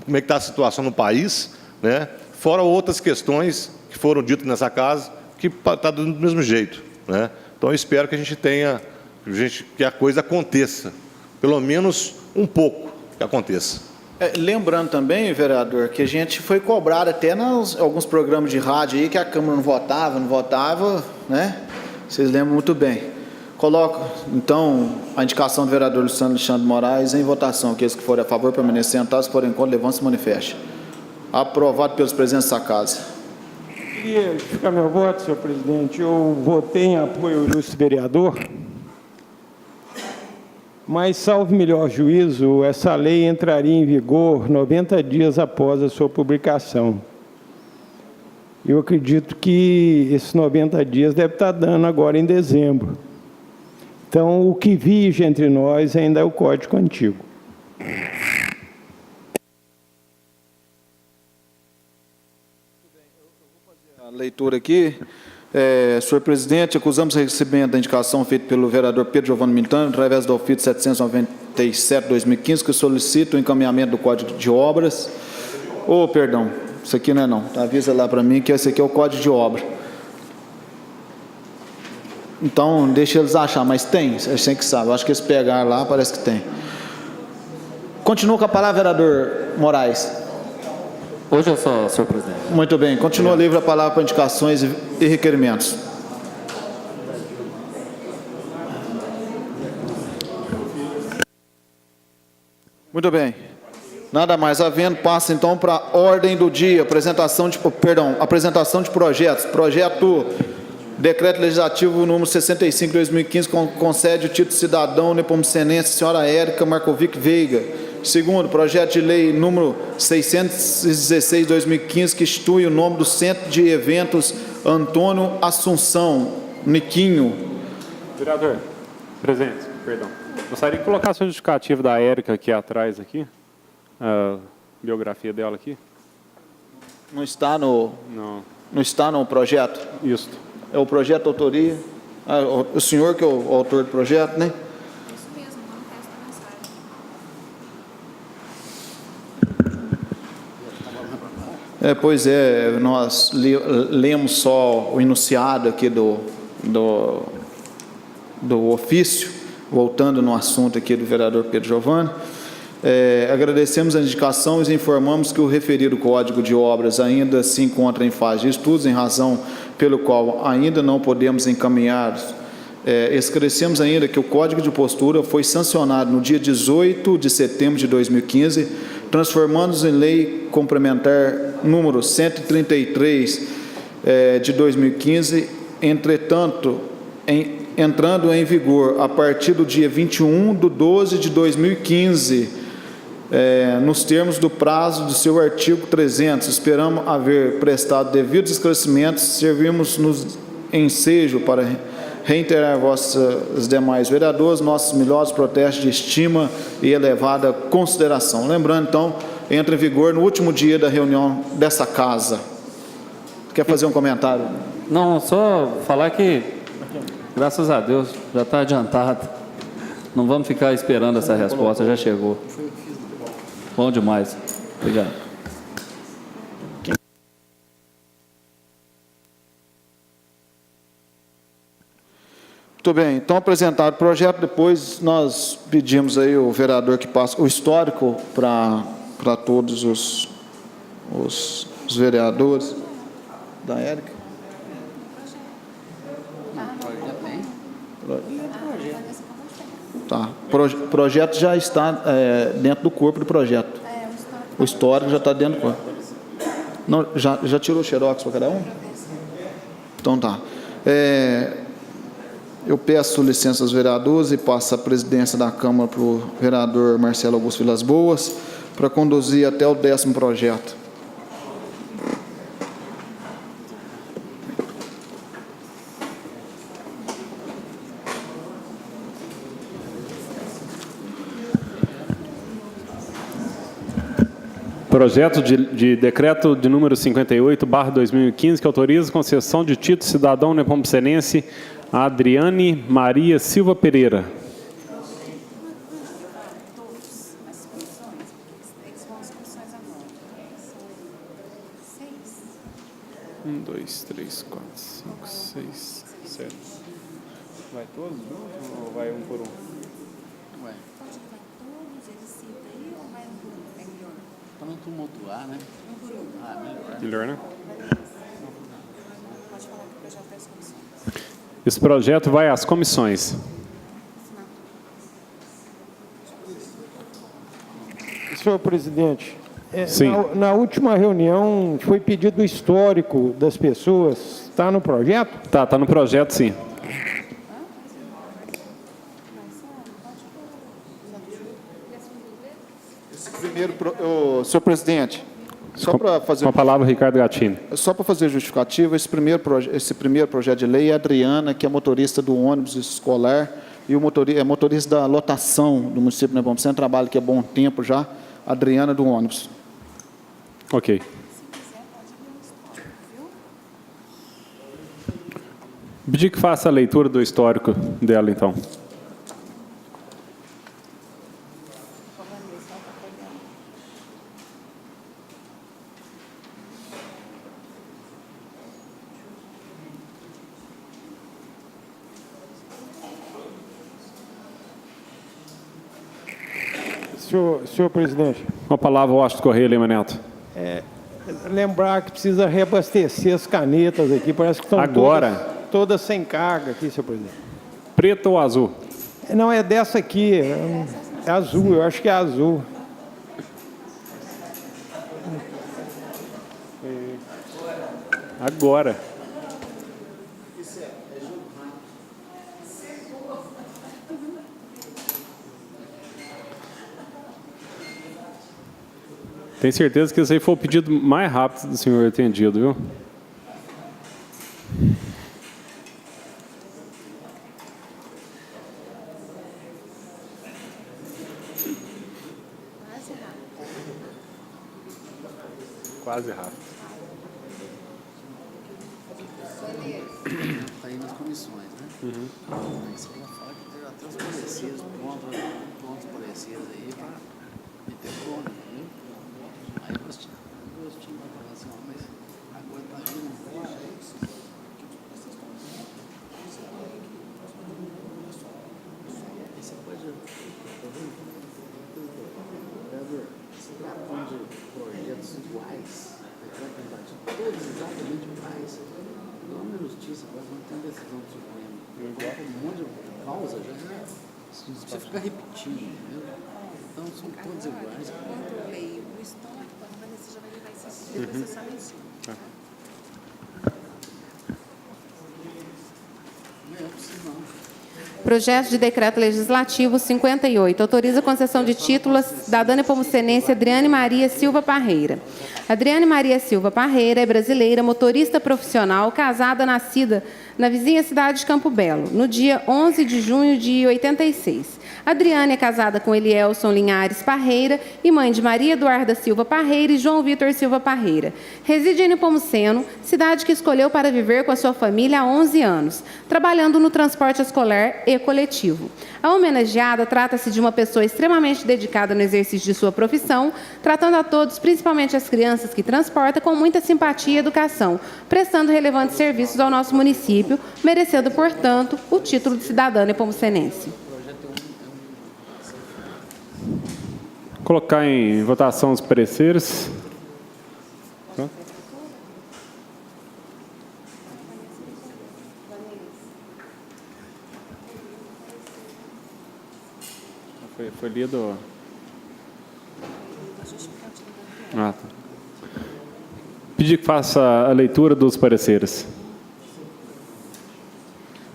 como é que está a situação no país, né? Fora outras questões que foram ditas nessa casa, que está do mesmo jeito, né? Então, eu espero que a gente tenha, que a coisa aconteça, pelo menos um pouco que aconteça. Lembrando também, vereador, que a gente foi cobrado até em alguns programas de rádio aí que a Câmara não votava, né? Vocês lembram muito bem. Coloco, então, a indicação do vereador Luciano Alexandre Moraes em votação. Aqueles que forem a favor, permaneçam sentados, se forem contra, levante-se e manifeste. Aprovado pelos presidentes da casa. Queria justificar meu voto, senhor presidente. Eu votei em apoio ao ilustre vereador, mas, salvo melhor juízo, essa lei entraria em vigor 90 dias após a sua publicação. Eu acredito que esses 90 dias deve estar dando agora em dezembro. Então, o que vige entre nós ainda é o Código Antigo. A leitura aqui. Senhor presidente, acusamos o recebimento da indicação feita pelo vereador Pedro Giovanni Militano, através do ofício 797/2015, que solicita o encaminhamento do Código de Obras. Perdão, isso aqui não é não. Avisa lá para mim que esse aqui é o Código de Obra. Então, deixa eles achar, mas tem, eles têm que saber. Eu acho que eles pegaram lá, parece que tem. Continua com a palavra, vereador Moraes. Hoje é só, senhor presidente. Muito bem, continua livre a palavra para indicações e requerimentos. Muito bem. Nada mais havendo, passa então para a ordem do dia, apresentação de projetos. Projeto Decreto Legislativo número 65 de 2015 concede o título de cidadão nepomucenense senhora Érica Markovic Veiga. Segundo, projeto de lei número 616 de 2015 que institui o nome do Centro de Eventos Antônio Assunção, Niquinho. Vereador, presente, perdão. Gostaria de colocar a sua justificativa da Érica aqui atrás, aqui. A biografia dela aqui. Não está no projeto? Isso. É o projeto de autoria? O senhor que é o autor do projeto, né? Isso mesmo, não resta mensagem. Pois é, nós lemos só o enunciado aqui do ofício, voltando no assunto aqui do vereador Pedro Giovanni. Agradecemos a indicação e informamos que o referido Código de Obras ainda se encontra em fase de estudos, em razão pelo qual ainda não podemos encaminhar. Esclarecemos ainda que o Código de Postura foi sancionado no dia 18 de setembro de 2015, transformando-se em Lei Complementar número 133 de 2015, entretanto, entrando em vigor a partir do dia 21/12 de 2015, nos termos do prazo do seu artigo 300. Esperamos haver prestado devidos esclarecimentos. Servimos nos ensejo para reiterar vossos demais vereadores nossos melhores protestos de estima e elevada consideração. Lembrando, então, entra em vigor no último dia da reunião dessa casa. Quer fazer um comentário? Não, só falar que, graças a Deus, já está adiantado. Não vamos ficar esperando essa resposta, já chegou. Bom demais. Obrigado. Muito bem, então apresentado o projeto, depois nós pedimos aí o vereador que passa o histórico para todos os vereadores da Érica. Tá. O projeto já está dentro do corpo do projeto. O histórico já está dentro do corpo. Não, já tirou o xerox para cada um? Então tá. Eu peço licença aos vereadores e passo a presidência da Câmara para o vereador Marcelo Augusto Vilas Boas para conduzir até o 10º projeto. Projeto de decreto de número 58/2015, que autoriza concessão de título cidadão nepomucenense a Adriane Maria Silva Pereira. Um, dois, três, quatro, cinco, seis, sete. Vai todos juntos ou vai um por um? Para não tumultuar, né? Melhor, né? Esse projeto vai às comissões. Senhor presidente, Sim. na última reunião foi pedido o histórico das pessoas. Está no projeto? Tá no projeto, sim. Senhor presidente, só para fazer... Com a palavra, Ricardo Gattini. Só para fazer justificativa, esse primeiro projeto de lei é a Adriana, que é motorista do ônibus escolar e é motorista da lotação do município de Nepomuceno, trabalha aqui há bom tempo já, Adriana do ônibus. Ok. Pedir que faça a leitura do histórico dela, então. Senhor presidente. Com a palavra, Washington Correia Lima Neto. Lembrar que precisa reabastecer as canetas aqui, parece que estão todas sem carga aqui, senhor presidente. Preto ou azul? Não, é dessa aqui, é azul, eu acho que é azul. Agora. Tenho certeza que esse aí foi o pedido mais rápido do senhor atendido, viu? Quase rápido. Está aí nas comissões, né? Aí você já fala que tem até os pareceres, pontos pareceres aí para meter fome, viu? Aí os times vão falar assim, ó, mas agora está vindo. Aí você pode... Vereador, se tratando de projetos iguais, todos exatamente iguais, igual na justiça, agora não tem decisão do Supremo. Coloca um monte de causa, já você fica repetindo, entendeu? Então são todos iguais. Não é possível, não. Projeto de Decreto Legislativo 58, autoriza a concessão de títulos da cidadã nepomucenense Adriane Maria Silva Parreira. Adriane Maria Silva Parreira é brasileira, motorista profissional, casada, nascida na vizinha cidade de Campo Belo, no dia 11 de junho de 86. Adriane é casada com Elielson Linhares Parreira e mãe de Maria Eduarda Silva Parreira e João Vitor Silva Parreira. Reside em Nepomuceno, cidade que escolheu para viver com a sua família há 11 anos, trabalhando no transporte escolar e coletivo. A homenageada trata-se de uma pessoa extremamente dedicada no exercício de sua profissão, tratando a todos, principalmente as crianças que transporta, com muita simpatia e educação, prestando relevantes serviços ao nosso município, merecendo, portanto, o título de cidadã nepomucenense. Colocar em votação os pareceres. Foi lido. Ah, tá. Pedir que faça a leitura dos pareceres.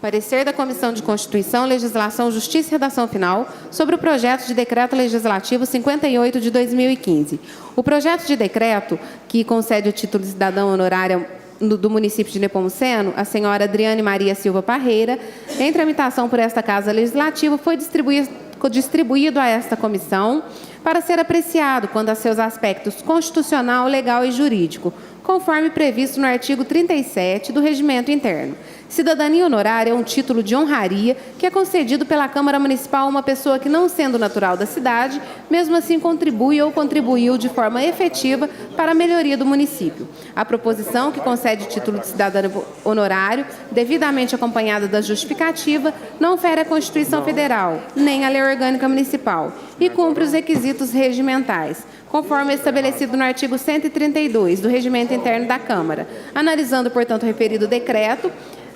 Parecer da Comissão de Constituição, Legislação, Justiça e Redação Final sobre o projeto de Decreto Legislativo 58 de 2015. O projeto de decreto que concede o título de cidadã honorária do município de Nepomuceno, a senhora Adriane Maria Silva Parreira, em tramitação por esta Casa Legislativa, foi distribuído a esta comissão para ser apreciado quanto a seus aspectos constitucional, legal e jurídico, conforme previsto no artigo 37 do Regimento Interno. Cidadania honorária é um título de honraria que é concedido pela Câmara Municipal a uma pessoa que, não sendo natural da cidade, mesmo assim contribui ou contribuiu de forma efetiva para a melhoria do município. A proposição, que concede o título de cidadã honorário, devidamente acompanhada da justificativa, não fere a Constituição Federal, nem a Lei Orgânica Municipal, e cumpre os requisitos regimentais, conforme estabelecido no artigo 132 do Regimento Interno da Câmara. Analisando, portanto, o referido decreto,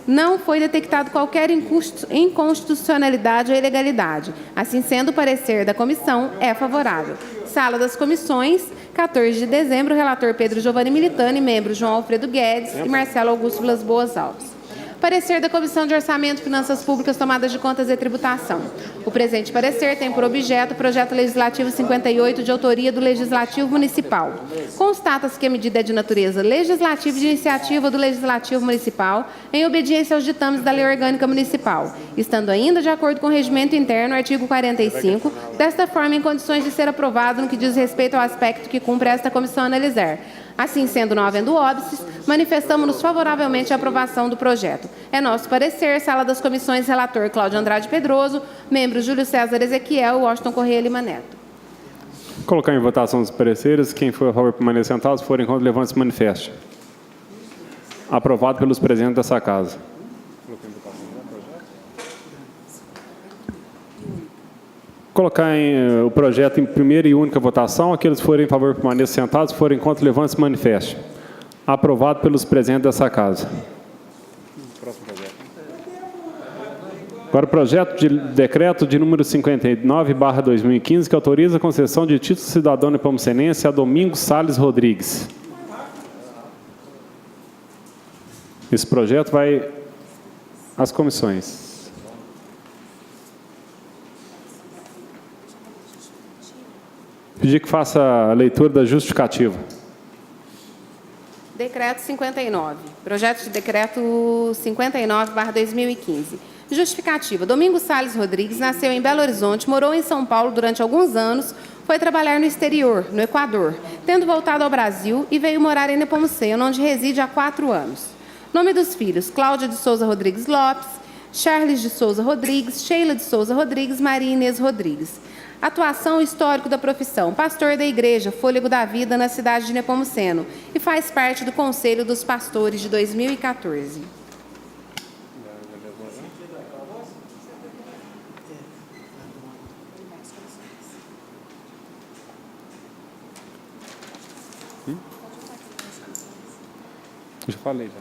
não foi detectado qualquer inconstitucionalidade ou ilegalidade. Assim sendo, o parecer da comissão é favorável. Sala das Comissões, 14 de dezembro, relator Pedro Giovanni Militani, membros João Alfredo Guedes e Marcelo Augusto Vilas Boas Alves. Parecer da Comissão de Orçamento, Finanças Públicas, Tomadas de Contas e Tributação. O presente parecer tem por objeto o projeto legislativo 58 de autoria do Legislativo Municipal. Constata-se que a medida é de natureza legislativa e de iniciativa do Legislativo Municipal, em obediência aos ditames da Lei Orgânica Municipal, estando ainda de acordo com o Regimento Interno, artigo 45, desta forma em condições de ser aprovado no que diz respeito ao aspecto que cumpre esta comissão analisar. Assim sendo, não havendo óbices, manifestamos-nos favoravelmente à aprovação do projeto. É nosso parecer, Sala das Comissões, relator Cláudio Andrade Pedroso, membros Júlio César Ezequiel e Washington Correia Lima Neto. Colocar em votação os pareceres. Quem for a favor permanecer sentado, se for em conta, levante-se e manifeste. Aprovado pelos presentes dessa casa. Colocar o projeto em primeira e única votação. Aqueles que forem em favor permaneçam sentados, se forem contra, levante-se e manifeste. Aprovado pelos presentes dessa casa. Agora, o projeto de decreto de número 59/2015, que autoriza a concessão de título cidadão nepomucenense a Domingos Salles Rodrigues. Esse projeto vai às comissões. Pedir que faça a leitura da justificativa. Decreto 59. Projeto de decreto 59/2015. Justificativa. Domingos Salles Rodrigues nasceu em Belo Horizonte, morou em São Paulo durante alguns anos, foi trabalhar no exterior, no Equador, tendo voltado ao Brasil e veio morar em Nepomuceno, onde reside há 4 anos. Nome dos filhos: Cláudia de Souza Rodrigues Lopes, Charles de Souza Rodrigues, Sheila de Souza Rodrigues, Maria Inês Rodrigues. Atuação e histórico da profissão: pastor da igreja Fôlego da Vida na cidade de Nepomuceno e faz parte do Conselho dos Pastores de 2014. Já falei, já.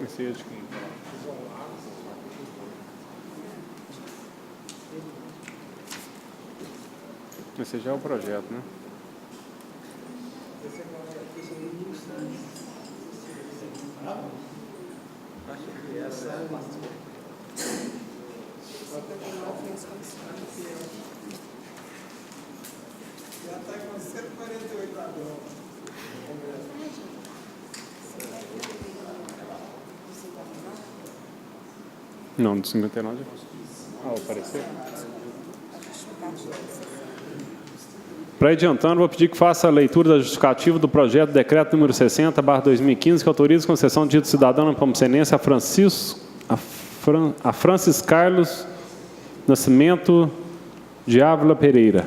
Esse é de quem? Esse já é o projeto, né? Não, do 59 já. Ah, apareceu? Para ir adiantando, vou pedir que faça a leitura da justificativa do projeto de decreto número 60/2015, que autoriza a concessão de título cidadão nepomucenense a Francis Carlos Nascimento de Ávila Pereira.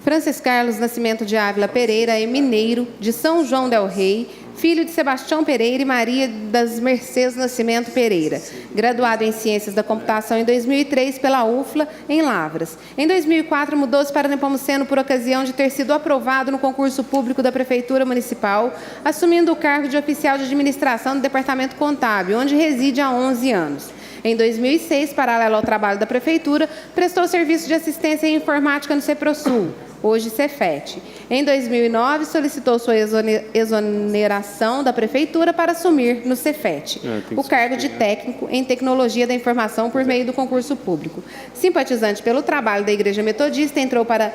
Francis Carlos Nascimento de Ávila Pereira é mineiro de São João del Rei, filho de Sebastião Pereira e Maria das Mercês Nascimento Pereira. Graduado em Ciências da Computação em 2003 pela UFLA, em Lavras. Em 2004, mudou-se para Nepomuceno por ocasião de ter sido aprovado no concurso público da Prefeitura Municipal, assumindo o cargo de oficial de administração do Departamento Contábil, onde reside há 11 anos. Em 2006, paralelo ao trabalho da Prefeitura, prestou serviço de assistência em informática no Ceprosul, hoje Cefet. Em 2009, solicitou sua exoneração da Prefeitura para assumir no Cefet o cargo de técnico em tecnologia da informação por meio do concurso público. Simpatizante pelo trabalho da Igreja Metodista, entrou para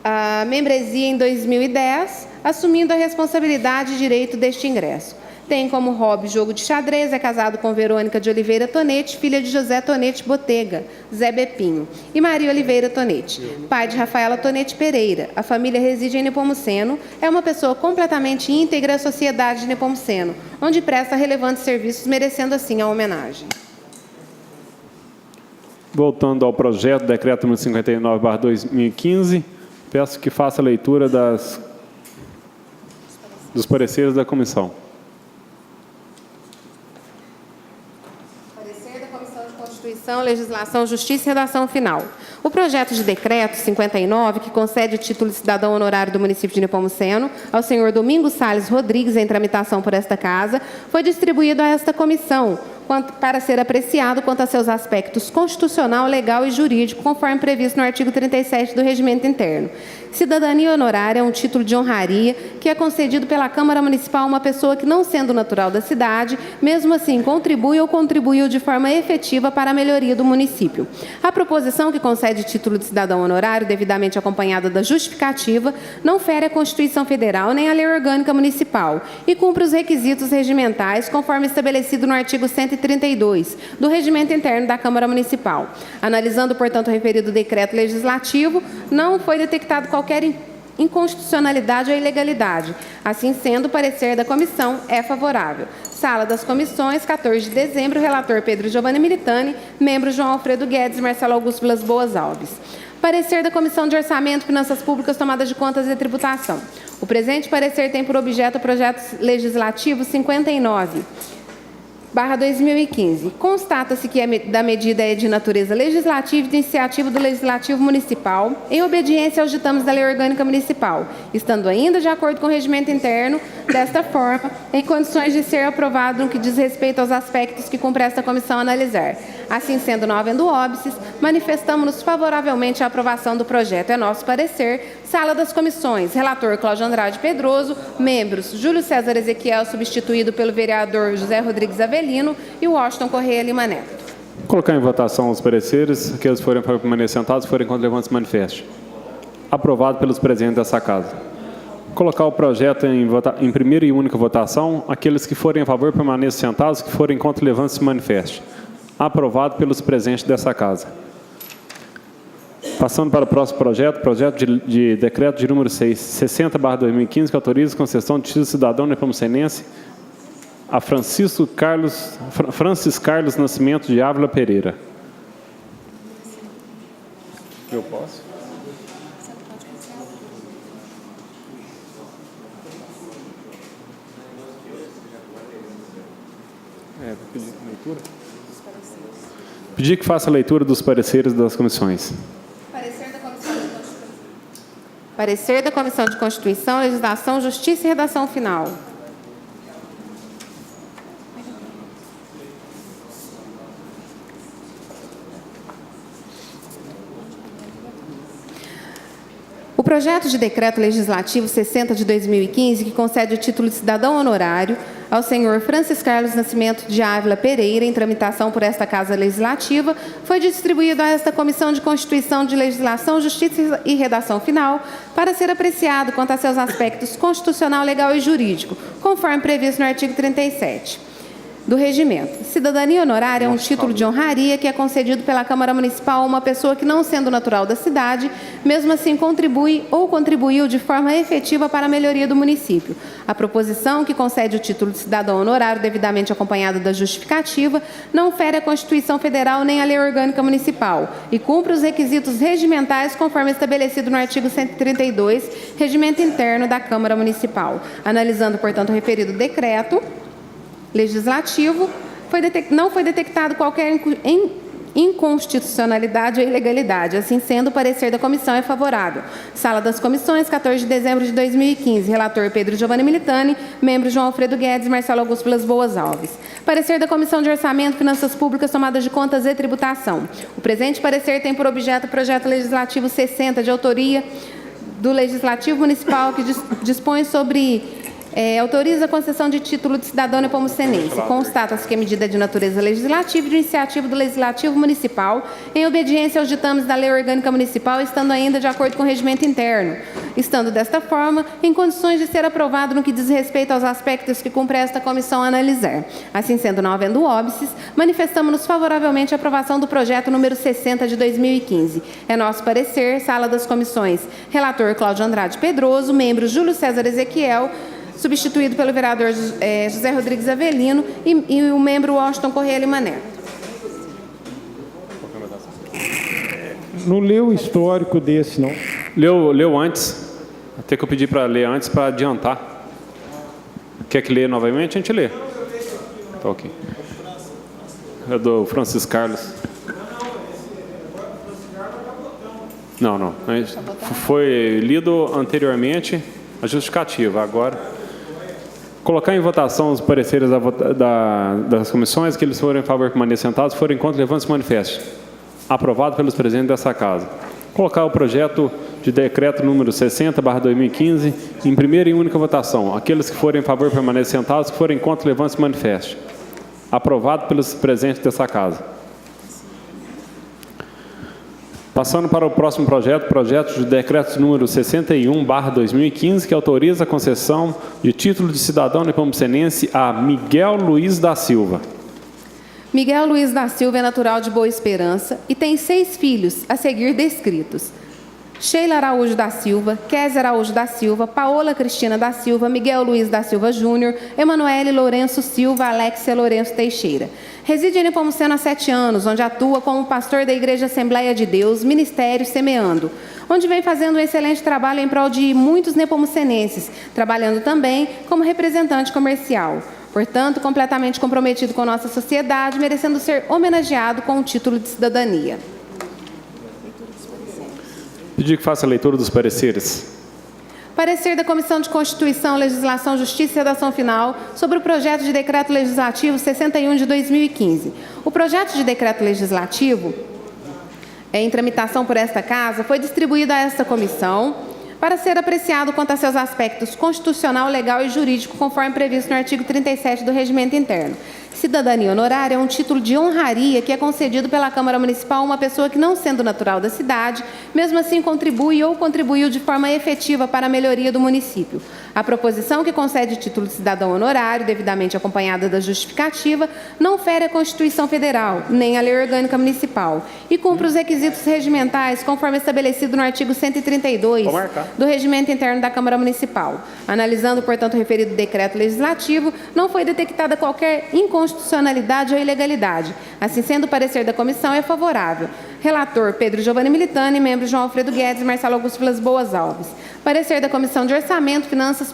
a membresia em 2010, assumindo a responsabilidade e direito deste ingresso. Tem como hobby jogo de xadrez, é casado com Verônica de Oliveira Tonete, filha de José Tonete Botega, Zé Bepinho, e Maria Oliveira Tonete, pai de Rafaela Tonete Pereira. A família reside em Nepomuceno, é uma pessoa completamente íntegra à sociedade de Nepomuceno, onde presta relevantes serviços, merecendo assim a homenagem. Voltando ao projeto, decreto número 59/2015, peço que faça a leitura dos pareceres da comissão. Constituição, Legislação, Justiça e Redação Final. O projeto de decreto 59, que concede o título de cidadão honorário do município de Nepomuceno ao senhor Domingos Salles Rodrigues, em tramitação por esta Casa, foi distribuído a esta comissão, para ser apreciado quanto a seus aspectos constitucional, legal e jurídico, conforme previsto no artigo 37 do Regimento Interno. Cidadania honorária é um título de honraria que é concedido pela Câmara Municipal a uma pessoa que, não sendo natural da cidade, mesmo assim contribui ou contribuiu de forma efetiva para a melhoria do município. A proposição que concede título de cidadão honorário, devidamente acompanhada da justificativa, não fere a Constituição Federal nem a Lei Orgânica Municipal e cumpre os requisitos regimentais conforme estabelecido no artigo 132 do Regimento Interno da Câmara Municipal. Analisando, portanto, o referido decreto legislativo, não foi detectado qualquer inconstitucionalidade ou ilegalidade. Assim sendo, o parecer da comissão é favorável. Sala das Comissões, 14 de dezembro, relator Pedro Giovanni Militani, membro João Alfredo Guedes, Marcelo Augusto Vilas Boas Alves. Parecer da Comissão de Orçamento, Finanças Públicas, Tomada de Contas e Tributação. O presente parecer tem por objeto o projeto legislativo 59/2015. Constata-se que da medida é de natureza legislativa e de iniciativa do Legislativo Municipal, em obediência aos ditames da Lei Orgânica Municipal, estando ainda de acordo com o regimento interno, desta forma, em condições de ser aprovado no que diz respeito aos aspectos que cumpre esta comissão analisar. Assim sendo, não havendo óbices, manifestamos-nos favoravelmente à aprovação do projeto. É nosso parecer. Sala das comissões. Relator Cláudio Andrade Pedroso. Membros Júlio César Ezequiel, substituído pelo vereador José Rodrigues Avelino, e Washington Correia Lima Neto. Colocar em votação os pareceres. Aqueles que forem para permanecer sentados, forem contra, levante-se e manifeste. Aprovado pelos presentes dessa casa. Colocar o projeto em primeira e única votação. Aqueles que forem a favor, permaneçam sentados. Que forem contra, levante-se e manifeste. Aprovado pelos presentes dessa casa. Passando para o próximo projeto, projeto de decreto de número 60/2015, que autoriza a concessão de título de cidadão nepomucenense a Francis Carlos Nascimento de Ávila Pereira. Eu posso? Pedir leitura? Pedir que faça a leitura dos pareceres das comissões. Parecer da Comissão de Constituição, Legislação, Justiça e Redação Final. O projeto de decreto legislativo 60 de 2015, que concede o título de cidadão honorário ao senhor Francis Carlos Nascimento de Ávila Pereira, em tramitação por esta Casa Legislativa, foi distribuído a esta Comissão de Constituição, de Legislação, Justiça e Redação Final, para ser apreciado quanto a seus aspectos constitucional, legal e jurídico, conforme previsto no artigo 37. Do regimento. Cidadania honorária é um título de honraria que é concedido pela Câmara Municipal a uma pessoa que, não sendo natural da cidade, mesmo assim contribui ou contribuiu de forma efetiva para a melhoria do município. A proposição que concede o título de cidadão honorário, devidamente acompanhado da justificativa, não fere a Constituição Federal nem a Lei Orgânica Municipal e cumpre os requisitos regimentais conforme estabelecido no artigo 132, regimento interno da Câmara Municipal. Analisando, portanto, o referido decreto legislativo, não foi detectado qualquer inconstitucionalidade ou ilegalidade. Assim sendo, o parecer da comissão é favorável. Sala das Comissões, 14 de dezembro de 2015. Relator Pedro Giovanni Militani. Membro João Alfredo Guedes, Marcelo Augusto Vilas Boas Alves. Parecer da Comissão de Orçamento, Finanças Públicas, Tomada de Contas e Tributação. O presente parecer tem por objeto o projeto legislativo 60, de autoria do Legislativo Municipal, que dispõe sobre... autoriza a concessão de título de cidadão nepomucenense. Constata-se que a medida é de natureza legislativa e de iniciativa do Legislativo Municipal, em obediência aos ditames da Lei Orgânica Municipal, estando ainda de acordo com o regimento interno. Estando desta forma, em condições de ser aprovado no que diz respeito aos aspectos que cumpre esta comissão analisar. Assim sendo, não havendo óbices, manifestamos-nos favoravelmente à aprovação do projeto número 60 de 2015. É nosso parecer. Sala das Comissões. Relator Cláudio Andrade Pedroso. Membro Júlio César Ezequiel, substituído pelo vereador José Rodrigues Avelino, e o membro Washington Correia Lima Neto. Não leu o histórico desse, não? Leu antes. Até que eu pedi para ler antes para adiantar. Quer que leia novamente? A gente lê. Tá ok. É do Francis Carlos. Não. Foi lido anteriormente a justificativa. Agora... Colocar em votação os pareceres das comissões, que eles forem a favor, permaneçam sentados, forem contra, levante-se e manifeste. Aprovado pelos presentes dessa casa. Colocar o projeto de decreto número 60/2015 em primeira e única votação. Aqueles que forem a favor, permaneçam sentados, que forem contra, levante-se e manifeste. Aprovado pelos presentes dessa casa. Passando para o próximo projeto, projeto de decreto número 61/2015, que autoriza a concessão de título de cidadão nepomucenense a Miguel Luiz da Silva. Miguel Luiz da Silva é natural de Boa Esperança e tem 6 filhos, a seguir descritos. Sheila Araújo da Silva, Kézia Araújo da Silva, Paola Cristina da Silva, Miguel Luiz da Silva Júnior, Emanuele Lourenço Silva, Alexia Lourenço Teixeira. Reside em Nepomuceno há 7 anos, onde atua como pastor da Igreja Assembleia de Deus, Ministério Semeando, onde vem fazendo um excelente trabalho em prol de muitos nepomucenenses, trabalhando também como representante comercial. Portanto, completamente comprometido com nossa sociedade, merecendo ser homenageado com o título de cidadania. Pedir que faça a leitura dos pareceres. Parecer da Comissão de Constituição, Legislação, Justiça e Redação Final sobre o projeto de Decreto Legislativo 61 de 2015. O projeto de Decreto Legislativo, em tramitação por esta Casa, foi distribuído a esta comissão para ser apreciado quanto a seus aspectos constitucional, legal e jurídico, conforme previsto no artigo 37 do Regimento Interno. Cidadania honorária é um título de honraria que é concedido pela Câmara Municipal a uma pessoa que, não sendo natural da cidade, mesmo assim contribui ou contribuiu de forma efetiva para a melhoria do município. A proposição que concede título de cidadão honorário, devidamente acompanhada da justificativa, não fere a Constituição Federal, nem a Lei Orgânica Municipal, e cumpre os requisitos regimentais conforme estabelecido no artigo 132 do Regimento Interno da Câmara Municipal. Analisando, portanto, o referido decreto legislativo, não foi detectada qualquer inconstitucionalidade ou ilegalidade. Assim sendo, o parecer da comissão é favorável. Relator Pedro Giovanni Militani, membros João Alfredo Guedes e Marcelo Augusto Vilas Boas Alves. Parecer da Comissão de Orçamento, Finanças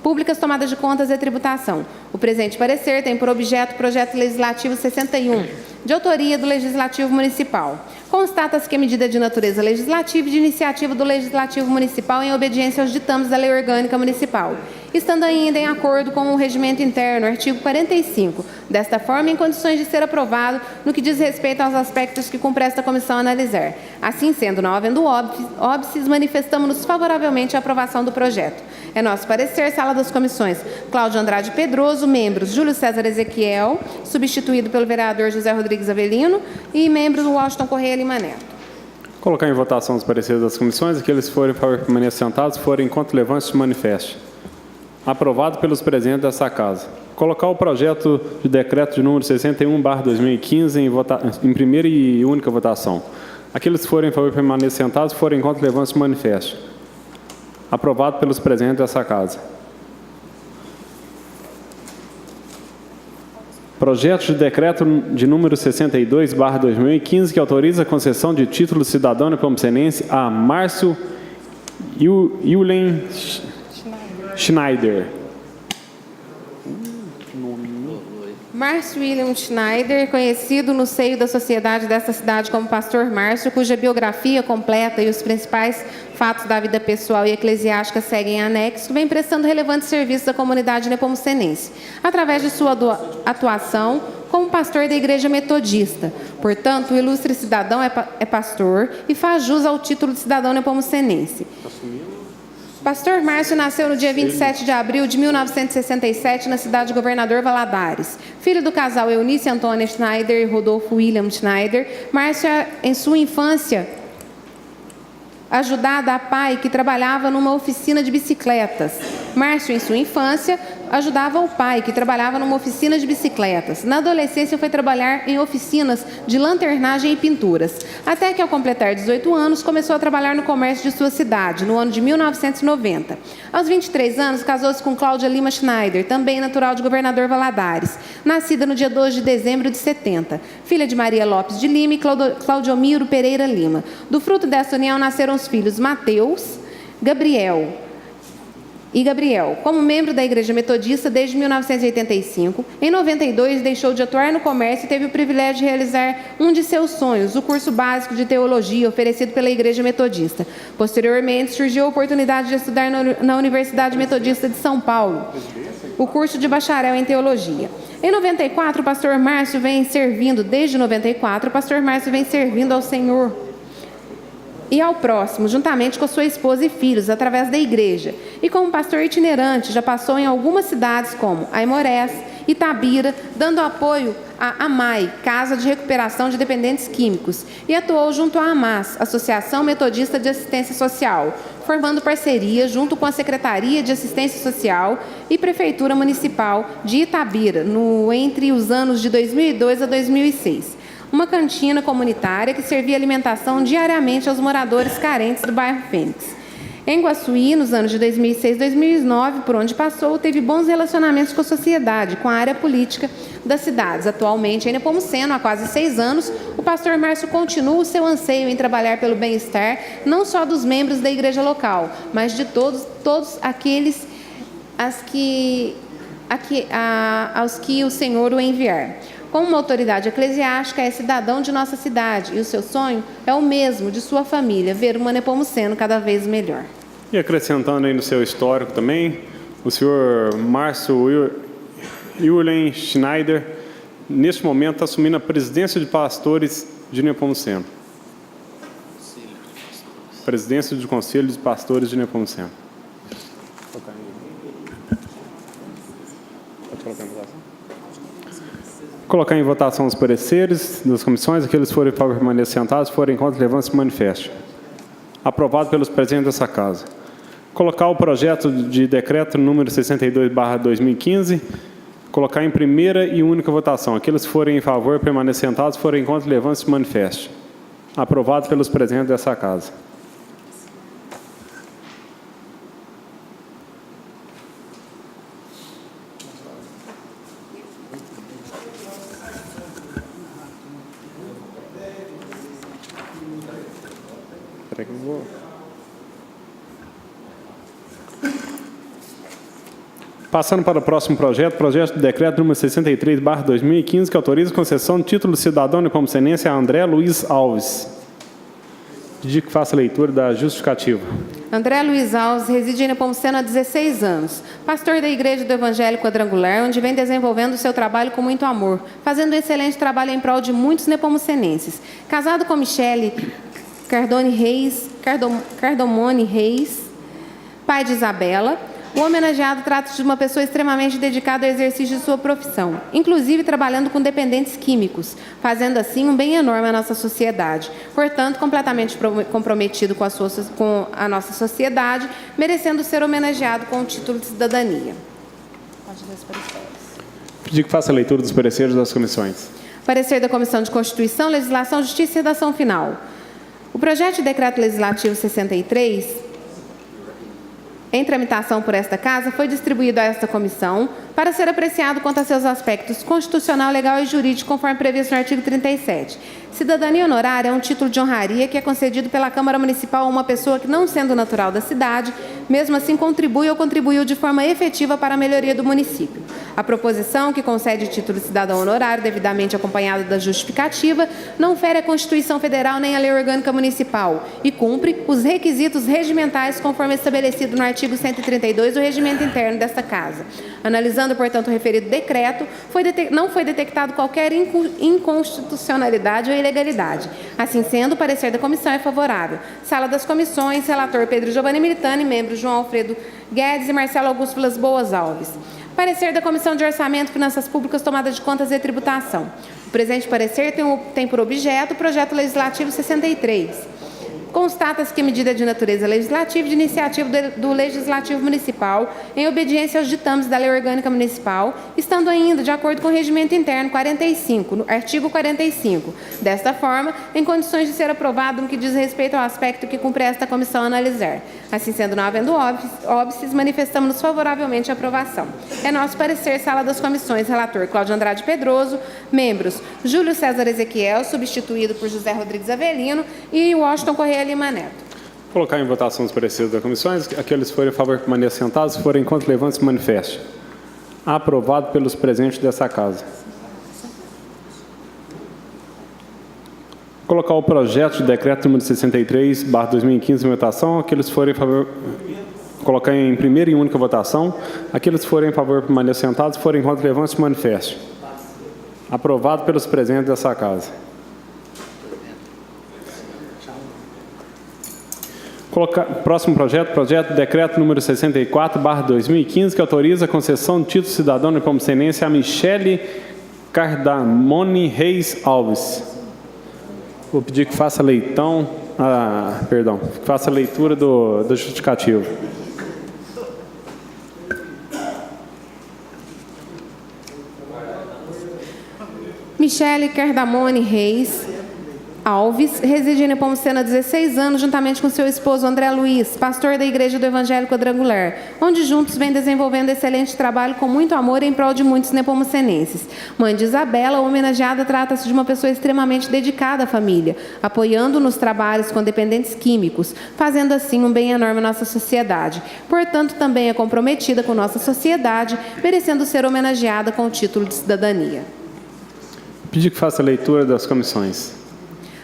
Públicas, Tomadas de Contas e Tributação. O presente parecer tem por objeto o projeto legislativo 61, de autoria do Legislativo Municipal. Constata-se que a medida de natureza legislativa e de iniciativa do Legislativo Municipal em obediência aos ditames da Lei Orgânica Municipal, estando ainda em acordo com o Regimento Interno, artigo 45, desta forma em condições de ser aprovado no que diz respeito aos aspectos que cumpre esta comissão analisar. Assim sendo, não havendo óbices, manifestamos-nos favoravelmente à aprovação do projeto. É nosso parecer, Sala das Comissões, Cláudio Andrade Pedroso, membros Júlio César Ezequiel, substituído pelo vereador José Rodrigues Avelino, e membros Washington Correia Lima Neto. Colocar em votação os pareceres das comissões, aqueles que forem para permanecer sentados, forem enquanto levantes se manifeste. Aprovado pelos presentes dessa Casa. Colocar o projeto de decreto de número 61/2015 em primeira e única votação. Aqueles que forem para permanecer sentados, forem enquanto levantes se manifeste. Aprovado pelos presentes dessa Casa. Projeto de decreto de número 62/2015, que autoriza a concessão de título de cidadão nepomucenense a Márcio Eulen Schneider. Márcio William Schneider, conhecido no seio da sociedade desta cidade como Pastor Márcio, cuja biografia completa e os principais fatos da vida pessoal e eclesiástica seguem em anexo, vem prestando relevantes serviços à comunidade nepomucenense, através de sua atuação como pastor da Igreja Metodista. Portanto, o ilustre cidadão é pastor e faz jus ao título de cidadão nepomucenense. Pastor Márcio nasceu no dia 27 de abril de 1967 na cidade de Governador Valadares. Filho do casal Eunice Antônia Schneider e Rodolfo William Schneider, Márcio, em sua infância, ajudada a pai que trabalhava numa oficina de bicicletas. Márcio, em sua infância, ajudava o pai que trabalhava numa oficina de bicicletas. Na adolescência, foi trabalhar em oficinas de lanternagem e pinturas. Até que, ao completar 18 anos, começou a trabalhar no comércio de sua cidade, no ano de 1990. Aos 23 anos, casou-se com Cláudia Lima Schneider, também natural de Governador Valadares, nascida no dia 2 de dezembro de 70, filha de Maria Lopes de Lima e Claudiomiro Pereira Lima. Do fruto dessa união nasceram os filhos Mateus, Gabriel. Como membro da Igreja Metodista desde 1985, em 92 deixou de atuar no comércio e teve o privilégio de realizar um de seus sonhos, o curso básico de teologia oferecido pela Igreja Metodista. Posteriormente, surgiu a oportunidade de estudar na Universidade Metodista de São Paulo, o curso de bacharel em teologia. Em 94, o pastor Márcio vem servindo, desde 94, o pastor Márcio vem servindo ao Senhor e ao próximo, juntamente com sua esposa e filhos, através da igreja. E como pastor itinerante, já passou em algumas cidades como Aimorés, Itabira, dando apoio à AMAI, Casa de Recuperação de Dependentes Químicos, e atuou junto à AMAS, Associação Metodista de Assistência Social, formando parceria junto com a Secretaria de Assistência Social e Prefeitura Municipal de Itabira, entre os anos de 2002 a 2006. uma cantina comunitária que servia alimentação diariamente aos moradores carentes do bairro Fênix. Em Guaçuí, nos anos de 2006 e 2009, por onde passou, teve bons relacionamentos com a sociedade, com a área política das cidades. Atualmente, em Nepomuceno, há quase 6 anos, o pastor Márcio continua o seu anseio em trabalhar pelo bem-estar, não só dos membros da igreja local, mas de todos aqueles aos que o Senhor o enviar. Como uma autoridade eclesiástica, é cidadão de nossa cidade e o seu sonho é o mesmo de sua família, ver uma Nepomuceno cada vez melhor. E acrescentando aí no seu histórico também, o senhor Márcio William Schneider, neste momento, está assumindo a presidência de pastores de Nepomuceno. Presidência do Conselho de Pastores de Nepomuceno. Pode colocar em votação? Colocar em votação os pareceres das comissões, aqueles que forem para permanecer sentados, forem contra, levante-se e manifeste. Aprovado pelos presentes dessa casa. Colocar o projeto de decreto número 62/2015, colocar em primeira e única votação. Aqueles que forem em favor, permanecer sentados, forem contra, levante-se e manifeste. Aprovado pelos presentes dessa casa. Passando para o próximo projeto de decreto número 63/2015, que autoriza a concessão de título de cidadão nepomucenense a André Luiz Alves. Pedir que faça a leitura da justificativa. André Luiz Alves reside em Nepomuceno há 16 anos. Pastor da Igreja do Evangelho Quadrangular, onde vem desenvolvendo o seu trabalho com muito amor, fazendo um excelente trabalho em prol de muitos nepomucenenses. Casado com Michele Cardomone Reis, pai de Isabela, o homenageado trata-se de uma pessoa extremamente dedicada ao exercício de sua profissão, inclusive trabalhando com dependentes químicos, fazendo assim um bem enorme à nossa sociedade. Portanto, completamente comprometido com a nossa sociedade, merecendo ser homenageado com o título de cidadania. Pode ler os pareceres. Pedir que faça a leitura dos pareceres das comissões. Parecer da Comissão de Constituição, Legislação, Justiça e Redação Final. O projeto de decreto legislativo 63, em tramitação por esta Casa, foi distribuído a esta comissão para ser apreciado quanto a seus aspectos constitucional, legal e jurídico, conforme previsto no artigo 37. Cidadania honorária é um título de honraria que é concedido pela Câmara Municipal a uma pessoa que, não sendo natural da cidade, mesmo assim contribui ou contribuiu de forma efetiva para a melhoria do município. A proposição, que concede título de cidadão honorário, devidamente acompanhada da justificativa, não fere a Constituição Federal nem a Lei Orgânica Municipal e cumpre os requisitos regimentais conforme estabelecido no artigo 132 do Regimento Interno desta Casa. Analisando, portanto, o referido decreto, não foi detectado qualquer inconstitucionalidade ou ilegalidade. Assim sendo, o parecer da comissão é favorável. Sala das Comissões, relator Pedro Giovanni Militani, membros João Alfredo Guedes e Marcelo Augusto Vilas Boas Alves. Parecer da Comissão de Orçamento, Finanças Públicas, Tomada de Contas e Tributação. O presente parecer tem por objeto o projeto legislativo 63. Constata-se que medida de natureza legislativa de iniciativa do Legislativo Municipal, em obediência aos ditames da Lei Orgânica Municipal, estando ainda de acordo com o Regimento Interno 45, no artigo 45. Desta forma, em condições de ser aprovado no que diz respeito ao aspecto que cumpre esta comissão analisar. Assim sendo, não havendo óbices, manifestamos-nos favoravelmente à aprovação. É nosso parecer, Sala das Comissões, relator Cláudio Andrade Pedroso, membros Júlio César Ezequiel, substituído por José Rodrigues Avelino, e Washington Correia Lima Neto. Colocar em votação os pareceres das comissões. Aqueles que forem a favor, permaneçam sentados. Se forem contra, levante-se e manifeste. Aprovado pelos presentes dessa Casa. Colocar o projeto de decreto número 63/2015 em votação. Aqueles que forem a favor, colocar em primeira e única votação. Aqueles que forem a favor, permaneçam sentados. Se forem contra, levante-se e manifeste. Aprovado pelos presentes dessa Casa. Próximo projeto de decreto número 64/2015, que autoriza a concessão de título de cidadão nepomucenense a Michele Cardomone Reis Alves. Vou pedir que faça faça a leitura do justificativo. Michele Cardamone Reis Alves reside em Nepomuceno há 16 anos, juntamente com seu esposo André Luiz, pastor da Igreja do Evangelho Quadrangular, onde juntos vem desenvolvendo excelente trabalho com muito amor em prol de muitos nepomucenenses. Mãe de Isabela, a homenageada trata-se de uma pessoa extremamente dedicada à família, apoiando nos trabalhos com dependentes químicos, fazendo assim um bem enorme à nossa sociedade. Portanto, também é comprometida com nossa sociedade, merecendo ser homenageada com o título de cidadania. Pedir que faça a leitura das comissões.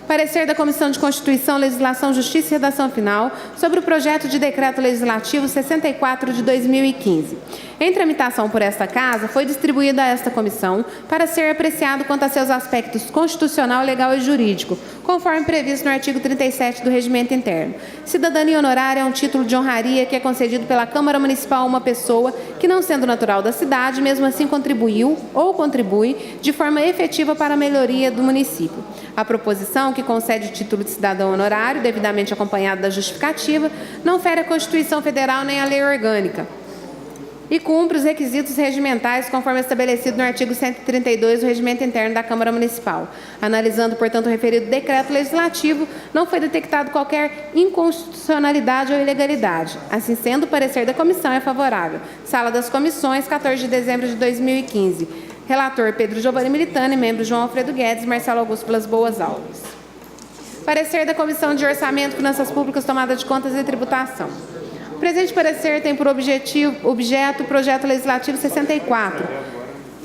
Parecer da Comissão de Constituição, Legislação, Justiça e Redação Final sobre o projeto de Decreto Legislativo 64 de 2015. Em tramitação por esta Casa, foi distribuído a esta comissão para ser apreciado quanto a seus aspectos constitucional, legal e jurídico, conforme previsto no artigo 37 do Regimento Interno. Cidadania honorária é um título de honraria que é concedido pela Câmara Municipal a uma pessoa que, não sendo natural da cidade, mesmo assim contribuiu ou contribui de forma efetiva para a melhoria do município. A proposição, que concede o título de cidadão honorário, devidamente acompanhado da justificativa, não fere a Constituição Federal nem a lei orgânica e cumpre os requisitos regimentais conforme estabelecido no artigo 132 do Regimento Interno da Câmara Municipal. Analisando, portanto, o referido decreto legislativo, não foi detectado qualquer inconstitucionalidade ou ilegalidade. Assim sendo, o parecer da comissão é favorável. Sala das Comissões, 14 de dezembro de 2015. Relator Pedro Giovanni Militani, membro João Alfredo Guedes, Marcelo Augusto Vilas Boas Alves. Parecer da Comissão de Orçamento, Finanças Públicas, Tomada de Contas e Tributação. O presente parecer tem por objeto o projeto legislativo 64.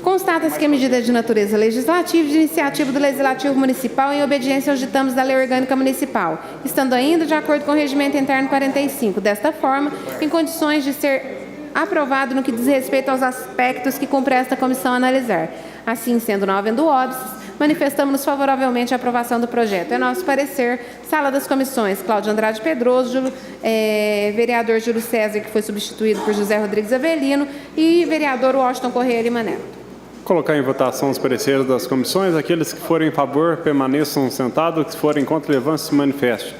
Constata-se que a medida é de natureza legislativa de iniciativa do Legislativo Municipal em obediência aos ditames da Lei Orgânica Municipal, estando ainda de acordo com o Regimento Interno 45. Desta forma, em condições de ser aprovado no que diz respeito aos aspectos que cumpre esta comissão analisar. Assim, sendo não havendo óbices, manifestamos-nos favoravelmente à aprovação do projeto. É nosso parecer. Sala das Comissões, Cláudio Andrade Pedroso, vereador Júlio César, que foi substituído por José Rodrigues Avelino, e vereador Washington Correia Lima Neto. Colocar em votação os pareceres das comissões. Aqueles que forem em favor, permaneçam sentados. Que forem contra, levantem-se e manifestem.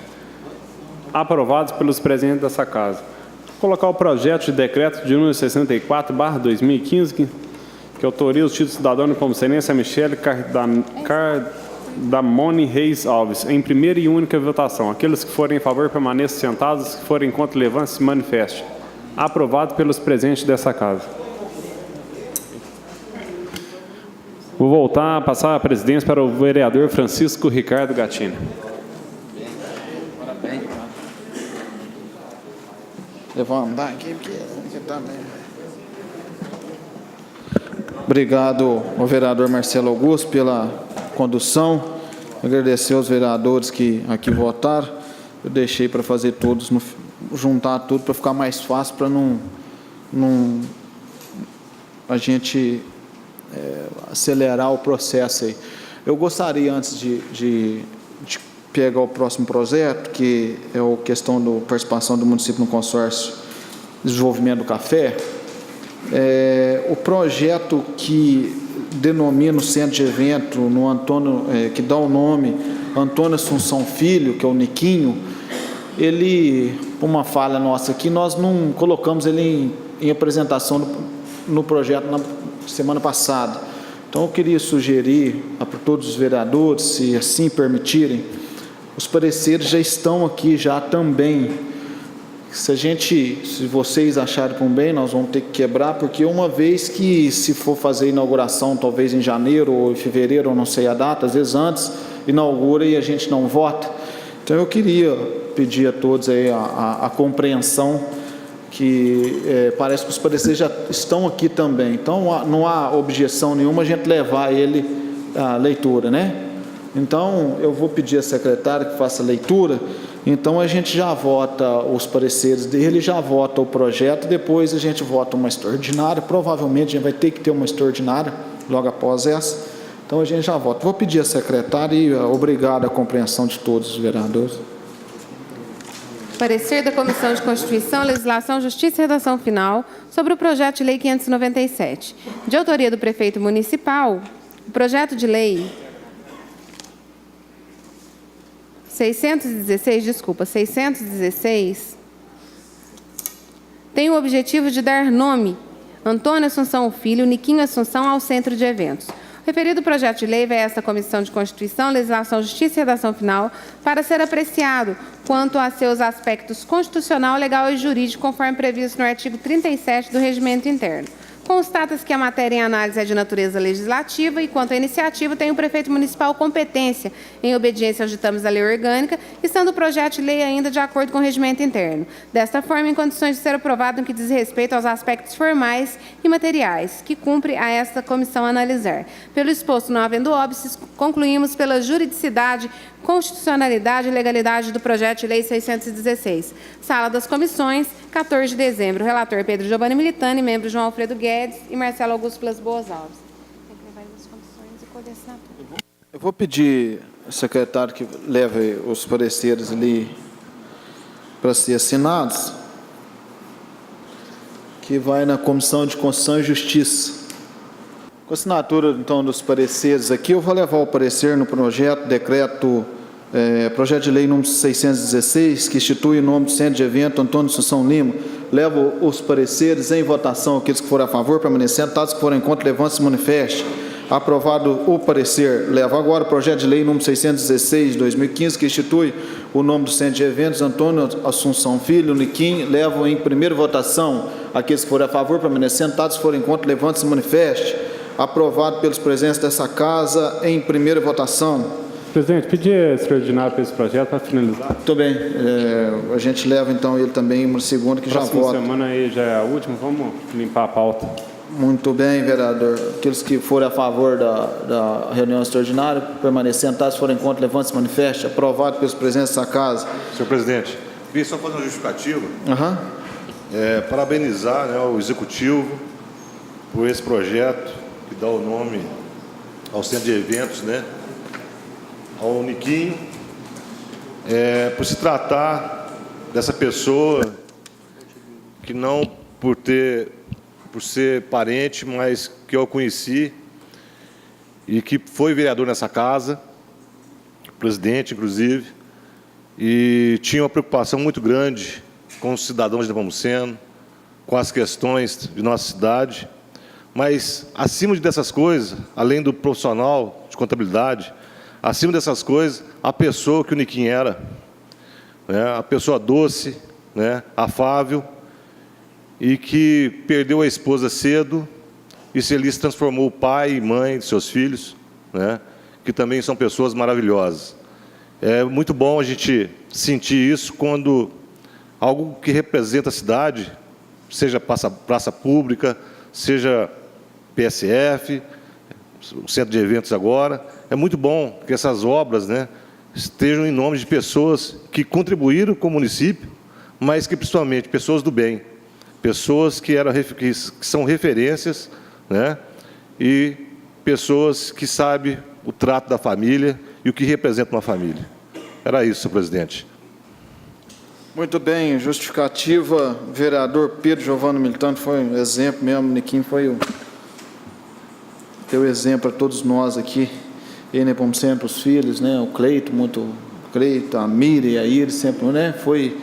Aprovados pelos presentes dessa Casa. Colocar o projeto de decreto de número 64/2015, que autoriza o título de cidadão nepomucenense a Michele Cardamone Reis Alves, em primeira e única votação. Aqueles que forem em favor, permaneçam sentados. Que forem contra, levantem-se e manifestem. Aprovado pelos presentes dessa Casa. Vou voltar a passar a presidência para o vereador Francisco Ricardo Gatini. Eu vou andar aqui, porque também. Obrigado ao vereador Marcelo Augusto pela condução. Agradecer aos vereadores que aqui votaram. Eu deixei para fazer todos, juntar tudo para ficar mais fácil, para não a gente acelerar o processo aí. Eu gostaria, antes de pegar o próximo projeto, que é a questão da participação do município no consórcio de desenvolvimento do café, o projeto que denomina o centro de evento no Antônio, que dá o nome Antônio Assunção Filho, que é o Niquinho, ele, por uma falha nossa aqui, nós não colocamos ele em apresentação no projeto na semana passada. Então eu queria sugerir para todos os vereadores, se assim permitirem, os pareceres já estão aqui já também. Se vocês acharem por bem, nós vamos ter que quebrar, porque uma vez que, se for fazer a inauguração, talvez em janeiro ou em fevereiro, ou não sei a data, às vezes antes, inaugura e a gente não vota. Então eu queria pedir a todos aí a compreensão, que parece que os pareceres já estão aqui também. Então não há objeção nenhuma a gente levar ele à leitura, né? Então, eu vou pedir à secretária que faça a leitura. Então, a gente já vota os pareceres dele, já vota o projeto, depois a gente vota uma extraordinária. Provavelmente, a gente vai ter que ter uma extraordinária logo após essa. Então, a gente já vota. Vou pedir à secretária e obrigado à compreensão de todos os vereadores. Parecer da Comissão de Constituição, Legislação, Justiça e Redação Final sobre o projeto de lei 597. De autoria do prefeito municipal, o projeto de lei 616, tem o objetivo de dar nome Antônio Assunção Filho, Niquinho Assunção, ao centro de eventos. O referido projeto de lei vai a esta Comissão de Constituição, Legislação, Justiça e Redação Final para ser apreciado quanto a seus aspectos constitucional, legal e jurídico, conforme previsto no artigo 37 do Regimento Interno. Constata-se que a matéria em análise é de natureza legislativa e, quanto à iniciativa, tem o prefeito municipal competência em obediência aos ditames da lei orgânica, estando o projeto de lei ainda de acordo com o regimento interno. Desta forma, em condições de ser aprovado no que diz respeito aos aspectos formais e materiais, que cumpre a esta comissão analisar. Pelo exposto, não havendo óbices, concluímos pela juridicidade, constitucionalidade e legalidade do projeto de lei 616. Sala das Comissões, 14 de dezembro. Relator Pedro Giovanni Militani, membro João Alfredo Guedes e Marcelo Augusto Vilas Boas Alves. Tem que levar as comissões e colher assinatura. Eu vou pedir ao secretário que leve os pareceres ali para ser assinados, que vai na Comissão de Constituição e Justiça. Com a assinatura, então, dos pareceres aqui, eu vou levar o parecer no projeto de lei número 616, que institui o nome do Centro de Evento Antônio Assunção Lima. Levo os pareceres em votação, aqueles que forem a favor, permanecendo, sentados, que forem contra, levante-se e manifeste. Aprovado o parecer. Levo agora o projeto de lei número 616, de 2015, que institui o nome do Centro de Eventos Antônio Assunção Filho, Niquim. Levo em primeira votação, aqueles que forem a favor, permanecendo, sentados, que forem contra, levante-se e manifeste. Aprovado pelos presentes dessa casa em primeira votação. Presidente, pedir extraordinário para esse projeto para finalizar. Muito bem. A gente leva, então, ele também no segundo, que já vota. Próxima semana aí já é a última, vamos limpar a pauta. Muito bem, vereador. Aqueles que forem a favor da reunião extraordinária, permanecendo sentados, forem contra, levante-se e manifeste. Aprovado pelos presentes dessa casa. Senhor presidente, queria só fazer uma justificativa. Parabenizar, né, o Executivo por esse projeto que dá o nome ao Centro de Eventos, né, ao Niquinho, por se tratar dessa pessoa que não por ser parente, mas que eu conheci e que foi vereador nessa casa, presidente, inclusive, e tinha uma preocupação muito grande com os cidadãos de Nepomuceno, com as questões de nossa cidade, mas, acima dessas coisas, além do profissional de contabilidade, acima dessas coisas, a pessoa que o Niquim era, né, a pessoa doce, né, afável, e que perdeu a esposa cedo e se transformou pai e mãe de seus filhos, né, que também são pessoas maravilhosas. É muito bom a gente sentir isso quando algo que representa a cidade, seja praça pública, seja PSF, o Centro de Eventos agora, é muito bom que essas obras, né, estejam em nome de pessoas que contribuíram com o município, mas que principalmente pessoas do bem, pessoas que são referências, né, e pessoas que sabem o trato da família e o que representa uma família. Era isso, senhor presidente. Muito bem, justificativa, vereador Pedro Giovanni Militani, foi um exemplo mesmo, Niquim foi o exemplo para todos nós aqui, em Nepomuceno, para os filhos, né, o Cleito, a Miriam e a Iris, sempre, né, foi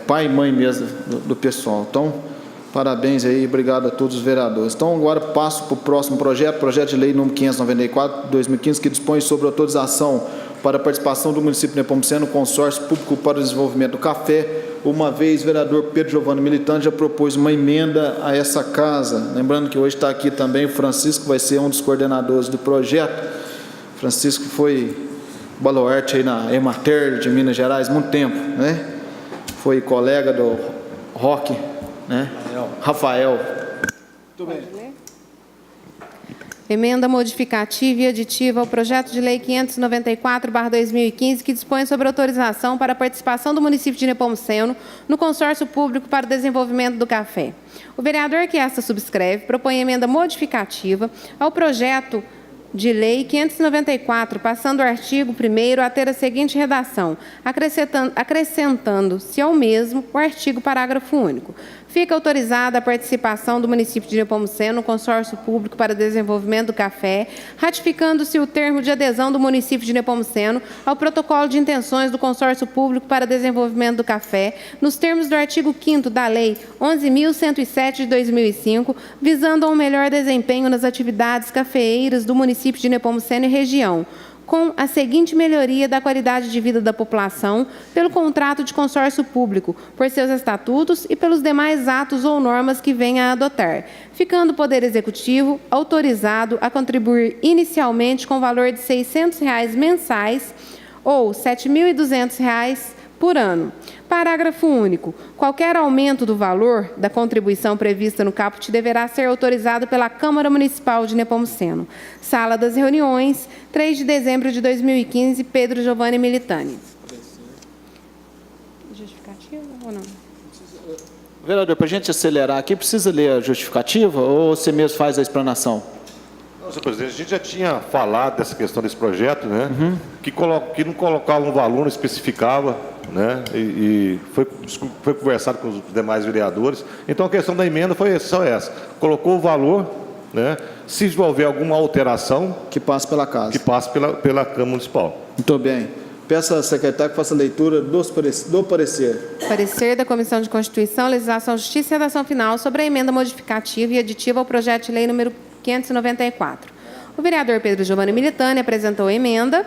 pai e mãe mesmo do pessoal. Então, parabéns aí, obrigado a todos os vereadores. Então, agora passo para o próximo projeto de lei número 594, de 2015, que dispõe sobre autorização para a participação do município de Nepomuceno no consórcio público para o desenvolvimento do café. Uma vez, o vereador Pedro Giovanni Militani já propôs uma emenda a essa casa. Lembrando que hoje está aqui também o Francisco, vai ser um dos coordenadores do projeto. Francisco foi baluarte aí na Emater de Minas Gerais, muito tempo, né? Foi colega do Roque, né? Rafael. Muito bem. Emenda modificativa e aditiva ao projeto de lei 594/2015, que dispõe sobre autorização para a participação do município de Nepomuceno no consórcio público para o desenvolvimento do café. O vereador que esta subscreve propõe emenda modificativa ao projeto de Lei 594, passando o artigo 1º a ter a seguinte redação, acrescentando-se ao mesmo o artigo parágrafo único. Fica autorizada a participação do município de Nepomuceno no consórcio público para desenvolvimento do café, ratificando-se o termo de adesão do município de Nepomuceno ao protocolo de intenções do consórcio público para desenvolvimento do café, nos termos do artigo 5º da Lei 11.107 de 2005, visando a um melhor desempenho nas atividades cafeeiras do município de Nepomuceno e região, com a seguinte melhoria da qualidade de vida da população pelo contrato de consórcio público, por seus estatutos e pelos demais atos ou normas que venha a adotar, ficando o Poder Executivo autorizado a contribuir inicialmente com valor de R$ 600 mensais ou R$ 7.200 por ano. Parágrafo único. Qualquer aumento do valor da contribuição prevista no caput deverá ser autorizado pela Câmara Municipal de Nepomuceno. Sala das Reuniões, 3 de dezembro de 2015, Pedro Giovanni Militani. Justificativa ou não? Vereador, para a gente acelerar aqui, precisa ler a justificativa ou você mesmo faz a explanação? Não, senhor presidente, a gente já tinha falado dessa questão desse projeto, né? Que não colocava um valor, não especificava, né? E foi conversado com os demais vereadores. Então a questão da emenda foi só essa. Colocou o valor, né? Se houver alguma alteração, que passe pela casa. Que passe pela Câmara Municipal. Muito bem. Peço à secretária que faça a leitura do parecer. Parecer da Comissão de Constituição, Legislação, Justiça e Redação Final sobre a emenda modificativa e aditiva ao projeto de lei número 594. O vereador Pedro Giovanni Militani apresentou a emenda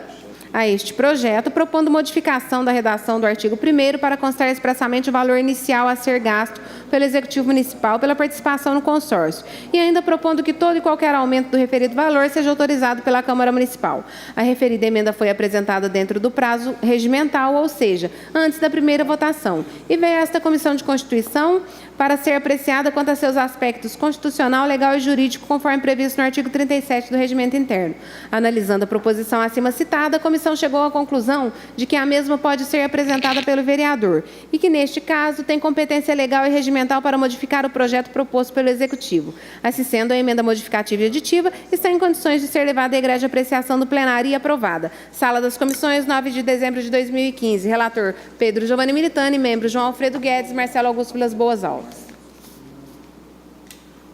a este projeto, propondo modificação da redação do artigo 1º para constar expressamente o valor inicial a ser gasto pelo Executivo Municipal pela participação no consórcio, e ainda propondo que todo e qualquer aumento do referido valor seja autorizado pela Câmara Municipal. A referida emenda foi apresentada dentro do prazo regimental, ou seja, antes da primeira votação, e veio a esta Comissão de Constituição para ser apreciada quanto a seus aspectos constitucional, legal e jurídico, conforme previsto no artigo 37 do Regimento Interno. Analisando a proposição acima citada, a comissão chegou à conclusão de que a mesma pode ser apresentada pelo vereador e que, neste caso, tem competência legal e regimental para modificar o projeto proposto pelo Executivo. Assim sendo, a emenda modificativa e aditiva está em condições de ser levada à egrégia apreciação do plenário e aprovada. Sala das Comissões, 9 de dezembro de 2015. Relator Pedro Giovanni Militani, membro João Alfredo Guedes, Marcelo Augusto Vilas Boas Alves.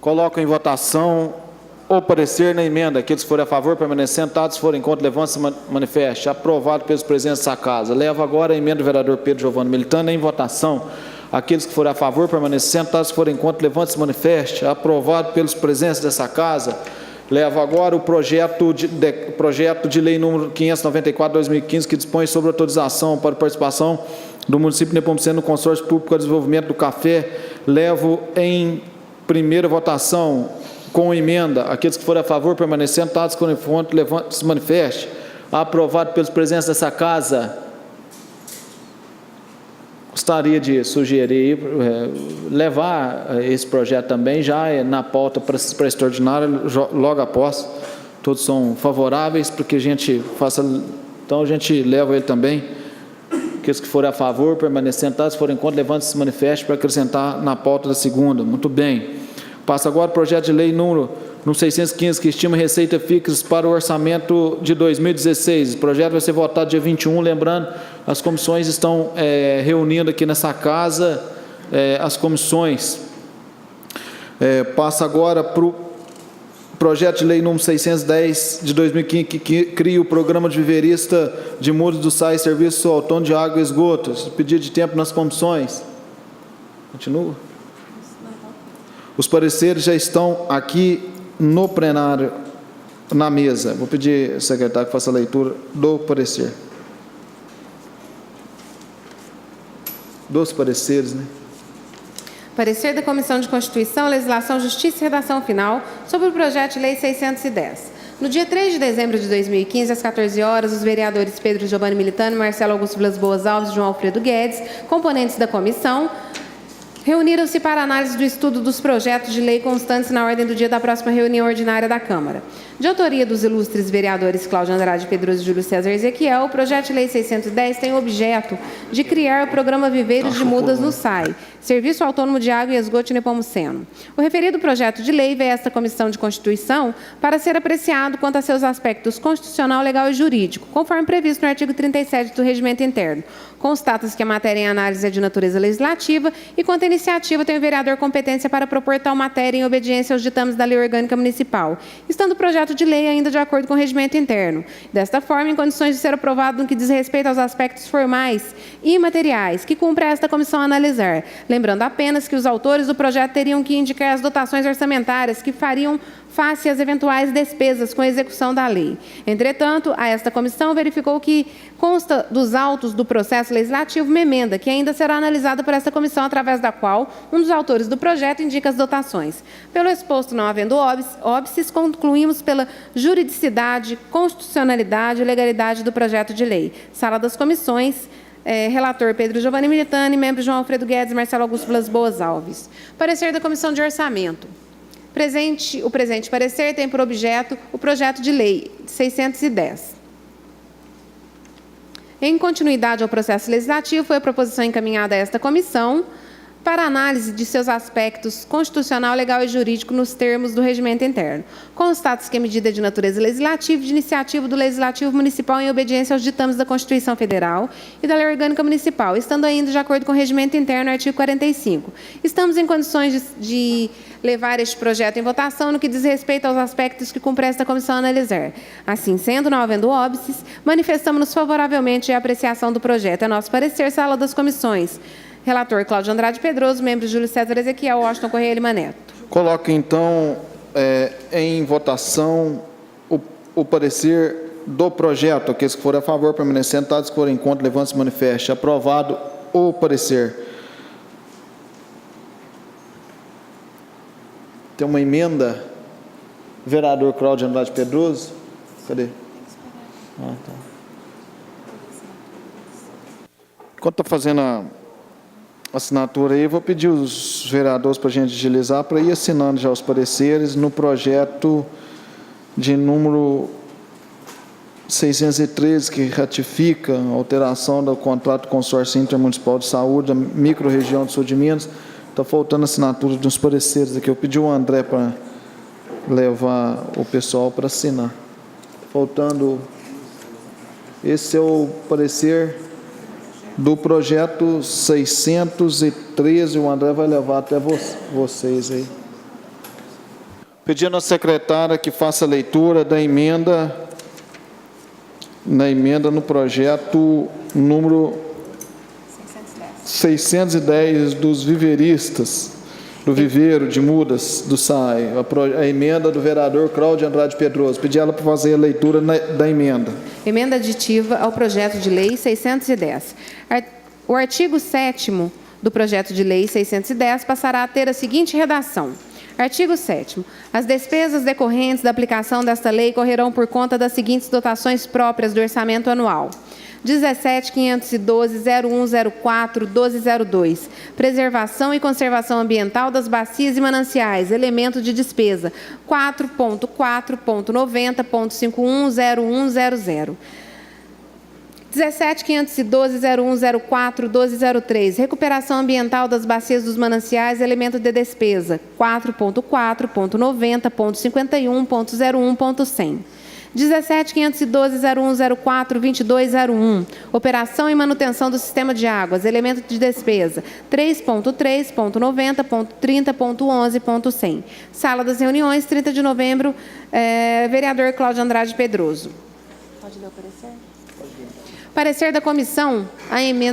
Coloco em votação o parecer na emenda. Aqueles que forem a favor, permanecer sentados, se forem contra, levantem-se e manifeste. Aprovado pelos presentes dessa casa. Levo agora a emenda do vereador Pedro Giovanni Militani em votação. Aqueles que forem a favor, permanecer sentados, se forem contra, levantem-se e manifeste. Aprovado pelos presentes dessa casa. Levo agora o projeto de lei número 594/2015, que dispõe sobre autorização para participação do município de Nepomuceno no consórcio público de desenvolvimento do café. Levo em primeira votação com emenda. Aqueles que forem a favor, permanecer sentados, se forem contra, levante-se e manifeste. Aprovado pelos presentes dessa casa. Gostaria de sugerir levar esse projeto também já na pauta para extraordinária logo após. Todos são favoráveis para que a gente faça. Então a gente leva ele também. Aqueles que forem a favor, permanecer sentados, se forem contra, levante-se e manifeste para acrescentar na pauta da segunda. Muito bem. Passa agora o projeto de lei número 615, que estima receita fixa para o orçamento de 2016. O projeto vai ser votado dia 21, lembrando, as comissões estão reunindo aqui nessa casa, as comissões. Passa agora para o projeto de lei número 610 de 2015, que cria o programa de viverista de muros do SAI, Serviço Autônomo de Água e Esgotos. Pedido de tempo nas comissões. Continua. Os pareceres já estão aqui no plenário, na mesa. Vou pedir ao secretário que faça a leitura do parecer. Dos pareceres, né? Parecer da Comissão de Constituição, Legislação, Justiça e Redação Final sobre o projeto de lei 610. No dia 3 de dezembro de 2015, às 14 horas, os vereadores Pedro Giovanni Militani, Marcelo Augusto Vilas Boas Alves e João Alfredo Guedes, componentes da comissão, Reuniram-se para análise do estudo dos projetos de lei constantes na ordem do dia da próxima reunião ordinária da Câmara. De autoria dos ilustres vereadores Cláudio Andrade Pedroso e Júlio César Ezequiel, o projeto de lei 610 tem o objeto de criar o programa Viveiros de Mudas no SAI, Serviço Autônomo de Água e Esgoto Nepomuceno. O referido projeto de lei veio a esta Comissão de Constituição para ser apreciado quanto a seus aspectos constitucional, legal e jurídico, conforme previsto no artigo 37 do Regimento Interno. Constata-se que a matéria em análise é de natureza legislativa e, quanto à iniciativa, tem o vereador competência para propor tal matéria em obediência aos ditames da Lei Orgânica Municipal, estando o projeto de lei ainda de acordo com o regimento interno. Desta forma, em condições de ser aprovado no que diz respeito aos aspectos formais e imateriais que cumpre esta comissão analisar. Lembrando apenas que os autores do projeto teriam que indicar as dotações orçamentárias que fariam face às eventuais despesas com a execução da lei. Entretanto, a esta comissão verificou que consta dos autos do processo legislativo uma emenda, que ainda será analisada por esta comissão, através da qual um dos autores do projeto indica as dotações. Pelo exposto, não havendo óbices, concluímos pela juridicidade, constitucionalidade e legalidade do projeto de lei. Sala das comissões, relator Pedro Giovanni Militani, membro João Alfredo Guedes, Marcelo Augusto Vilas Boas Alves. Parecer da Comissão de Orçamento. O presente parecer tem por objeto o projeto de lei 610. Em continuidade ao processo legislativo, foi a proposição encaminhada a esta comissão para análise de seus aspectos constitucional, legal e jurídico nos termos do regimento interno. Constata-se que a medida é de natureza legislativa, de iniciativa do Legislativo Municipal em obediência aos ditames da Constituição Federal e da Lei Orgânica Municipal, estando ainda de acordo com o regimento interno, artigo 45. Estamos em condições de levar este projeto em votação no que diz respeito aos aspectos que cumpre esta comissão analisar. Assim sendo, não havendo óbices, manifestamos-nos favoravelmente à apreciação do projeto. É nosso parecer, sala das comissões. Relator Cláudio Andrade Pedroso, membro Júlio César Ezequiel, Washington Correia Lima Neto. Coloco, então, em votação o parecer do projeto. Aqueles que forem a favor, permanecendo, sentados, que forem contra, levante-se e manifeste. Aprovado o parecer. Tem uma emenda, vereador Cláudio Andrade Pedroso. Cadê? Ah, tá. Enquanto está fazendo a assinatura aí, vou pedir os vereadores para a gente agilizar, para ir assinando já os pareceres no projeto de número 613, que ratifica a alteração do contrato do consórcio intermunicipal de saúde da microrregião do sul de Minas. Está faltando assinatura dos pareceres aqui. Eu pedi o André para levar o pessoal para assinar. Faltando. Esse é o parecer do projeto 613. O André vai levar até vocês aí. Pedindo à secretária que faça a leitura da emenda, no projeto número 610 dos viveristas, do viveiro de mudas do SAI, a emenda do vereador Cláudio Andrade Pedroso. Pedi ela para fazer a leitura da emenda. Emenda aditiva ao projeto de lei 610. O artigo 7º do projeto de lei 610 passará a ter a seguinte redação. Artigo 7º. As despesas decorrentes da aplicação desta lei correrão por conta das seguintes dotações próprias do orçamento anual. 17.512.0104.1202, preservação e conservação ambiental das bacias e mananciais, elemento de despesa, 4.4.90.510100. 17.512.0104.1203, recuperação ambiental das bacias dos mananciais, elemento de despesa, 4.4.90.51.01.100. 17.512.0104.2201, operação e manutenção do sistema de águas, elemento de despesa, 3.3.90.30.11.100. Sala das reuniões, 30 de novembro, vereador Cláudio Andrade Pedroso. Pode ler o parecer? Parecer da comissão,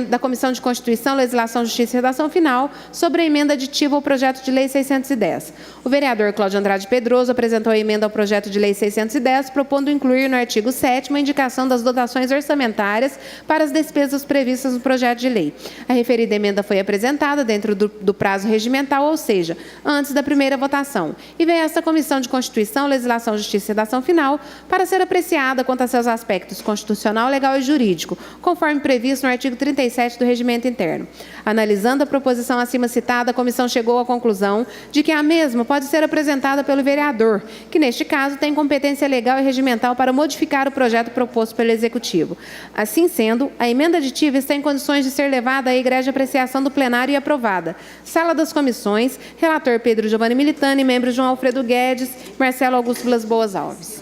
da Comissão de Constituição, Legislação, Justiça e Redação Final sobre a emenda aditiva ao projeto de lei 610. O vereador Cláudio Andrade Pedroso apresentou a emenda ao projeto de lei 610, propondo incluir no artigo 7º a indicação das dotações orçamentárias para as despesas previstas no projeto de lei. A referida emenda foi apresentada dentro do prazo regimental, ou seja, antes da primeira votação, e veio a esta Comissão de Constituição, Legislação, Justiça e Redação Final para ser apreciada quanto a seus aspectos constitucional, legal e jurídico, jurídico, conforme previsto no artigo 37 do Regimento Interno. Analisando a proposição acima citada, a comissão chegou à conclusão de que a mesma pode ser apresentada pelo vereador, que neste caso tem competência legal e regimental para modificar o projeto proposto pelo Executivo. Assim sendo, a emenda aditiva está em condições de ser levada à egrégia apreciação do plenário e aprovada. Sala das comissões, relator Pedro Giovanni Militani, membros João Alfredo Guedes, Marcelo Augusto Vilas Boas Alves.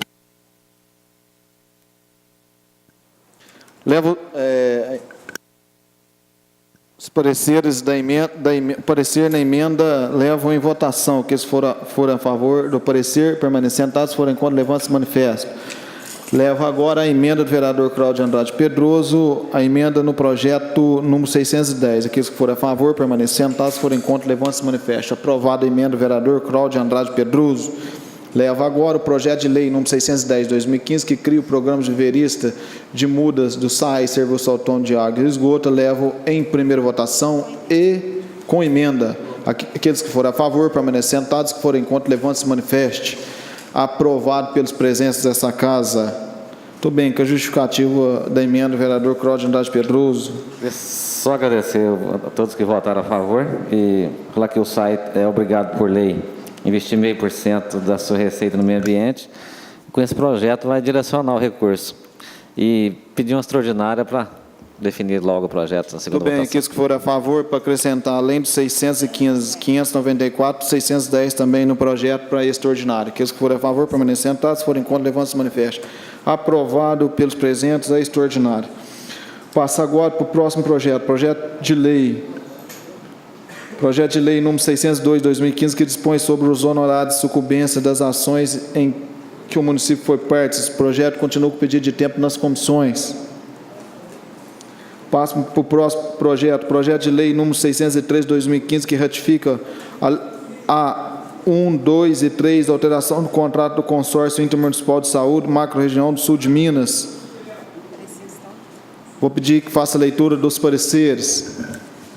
Levo os pareceres parecer na emenda levam em votação. Aqueles que forem a favor do parecer, permanecendo sentados, forem contra, levante-se manifesto. Levo agora a emenda do vereador Cláudio Andrade Pedroso, a emenda no projeto número 610. Aqueles que forem a favor, permanecendo sentados, forem contra, levante-se manifesto. Aprovada a emenda do vereador Cláudio Andrade Pedroso. Levo agora o projeto de lei número 610 de 2015, que cria o programa de verista de mudas do SAI, Serviço Autônomo de Água e Esgoto. Levo em primeira votação e com emenda. Aqueles que forem a favor, permanecendo sentados, que forem contra, levante-se manifeste. Aprovado pelos presentes dessa casa. Muito bem, com a justificativa da emenda do vereador Cláudio Andrade Pedroso. Só agradecer a todos que votaram a favor e falar que o SAI é obrigado por lei investir 0,5% da sua receita no meio ambiente. Com esse projeto vai direcionar o recurso e pedir uma extraordinária para definir logo o projeto na segunda Muito bem, votação. aqueles que forem a favor, para acrescentar, além dos 615, 594, 610 também no projeto para extraordinário. Aqueles que forem a favor, permanecendo sentados, se forem contra, levante-se manifesto. Aprovado pelos presentes, é extraordinário. Passa agora para o próximo projeto de lei. Projeto de lei número 602 de 2015, que dispõe sobre os honorários de sucumbência das ações em que o município foi parte. Esse projeto continua com pedido de tempo nas comissões. Passo para o próximo projeto de lei número 603 de 2015, que ratifica a 1, 2 e 3 da alteração do contrato do Consórcio Intermunicipal de Saúde, Macro-Região do Sul de Minas. Vou pedir que faça a leitura dos pareceres.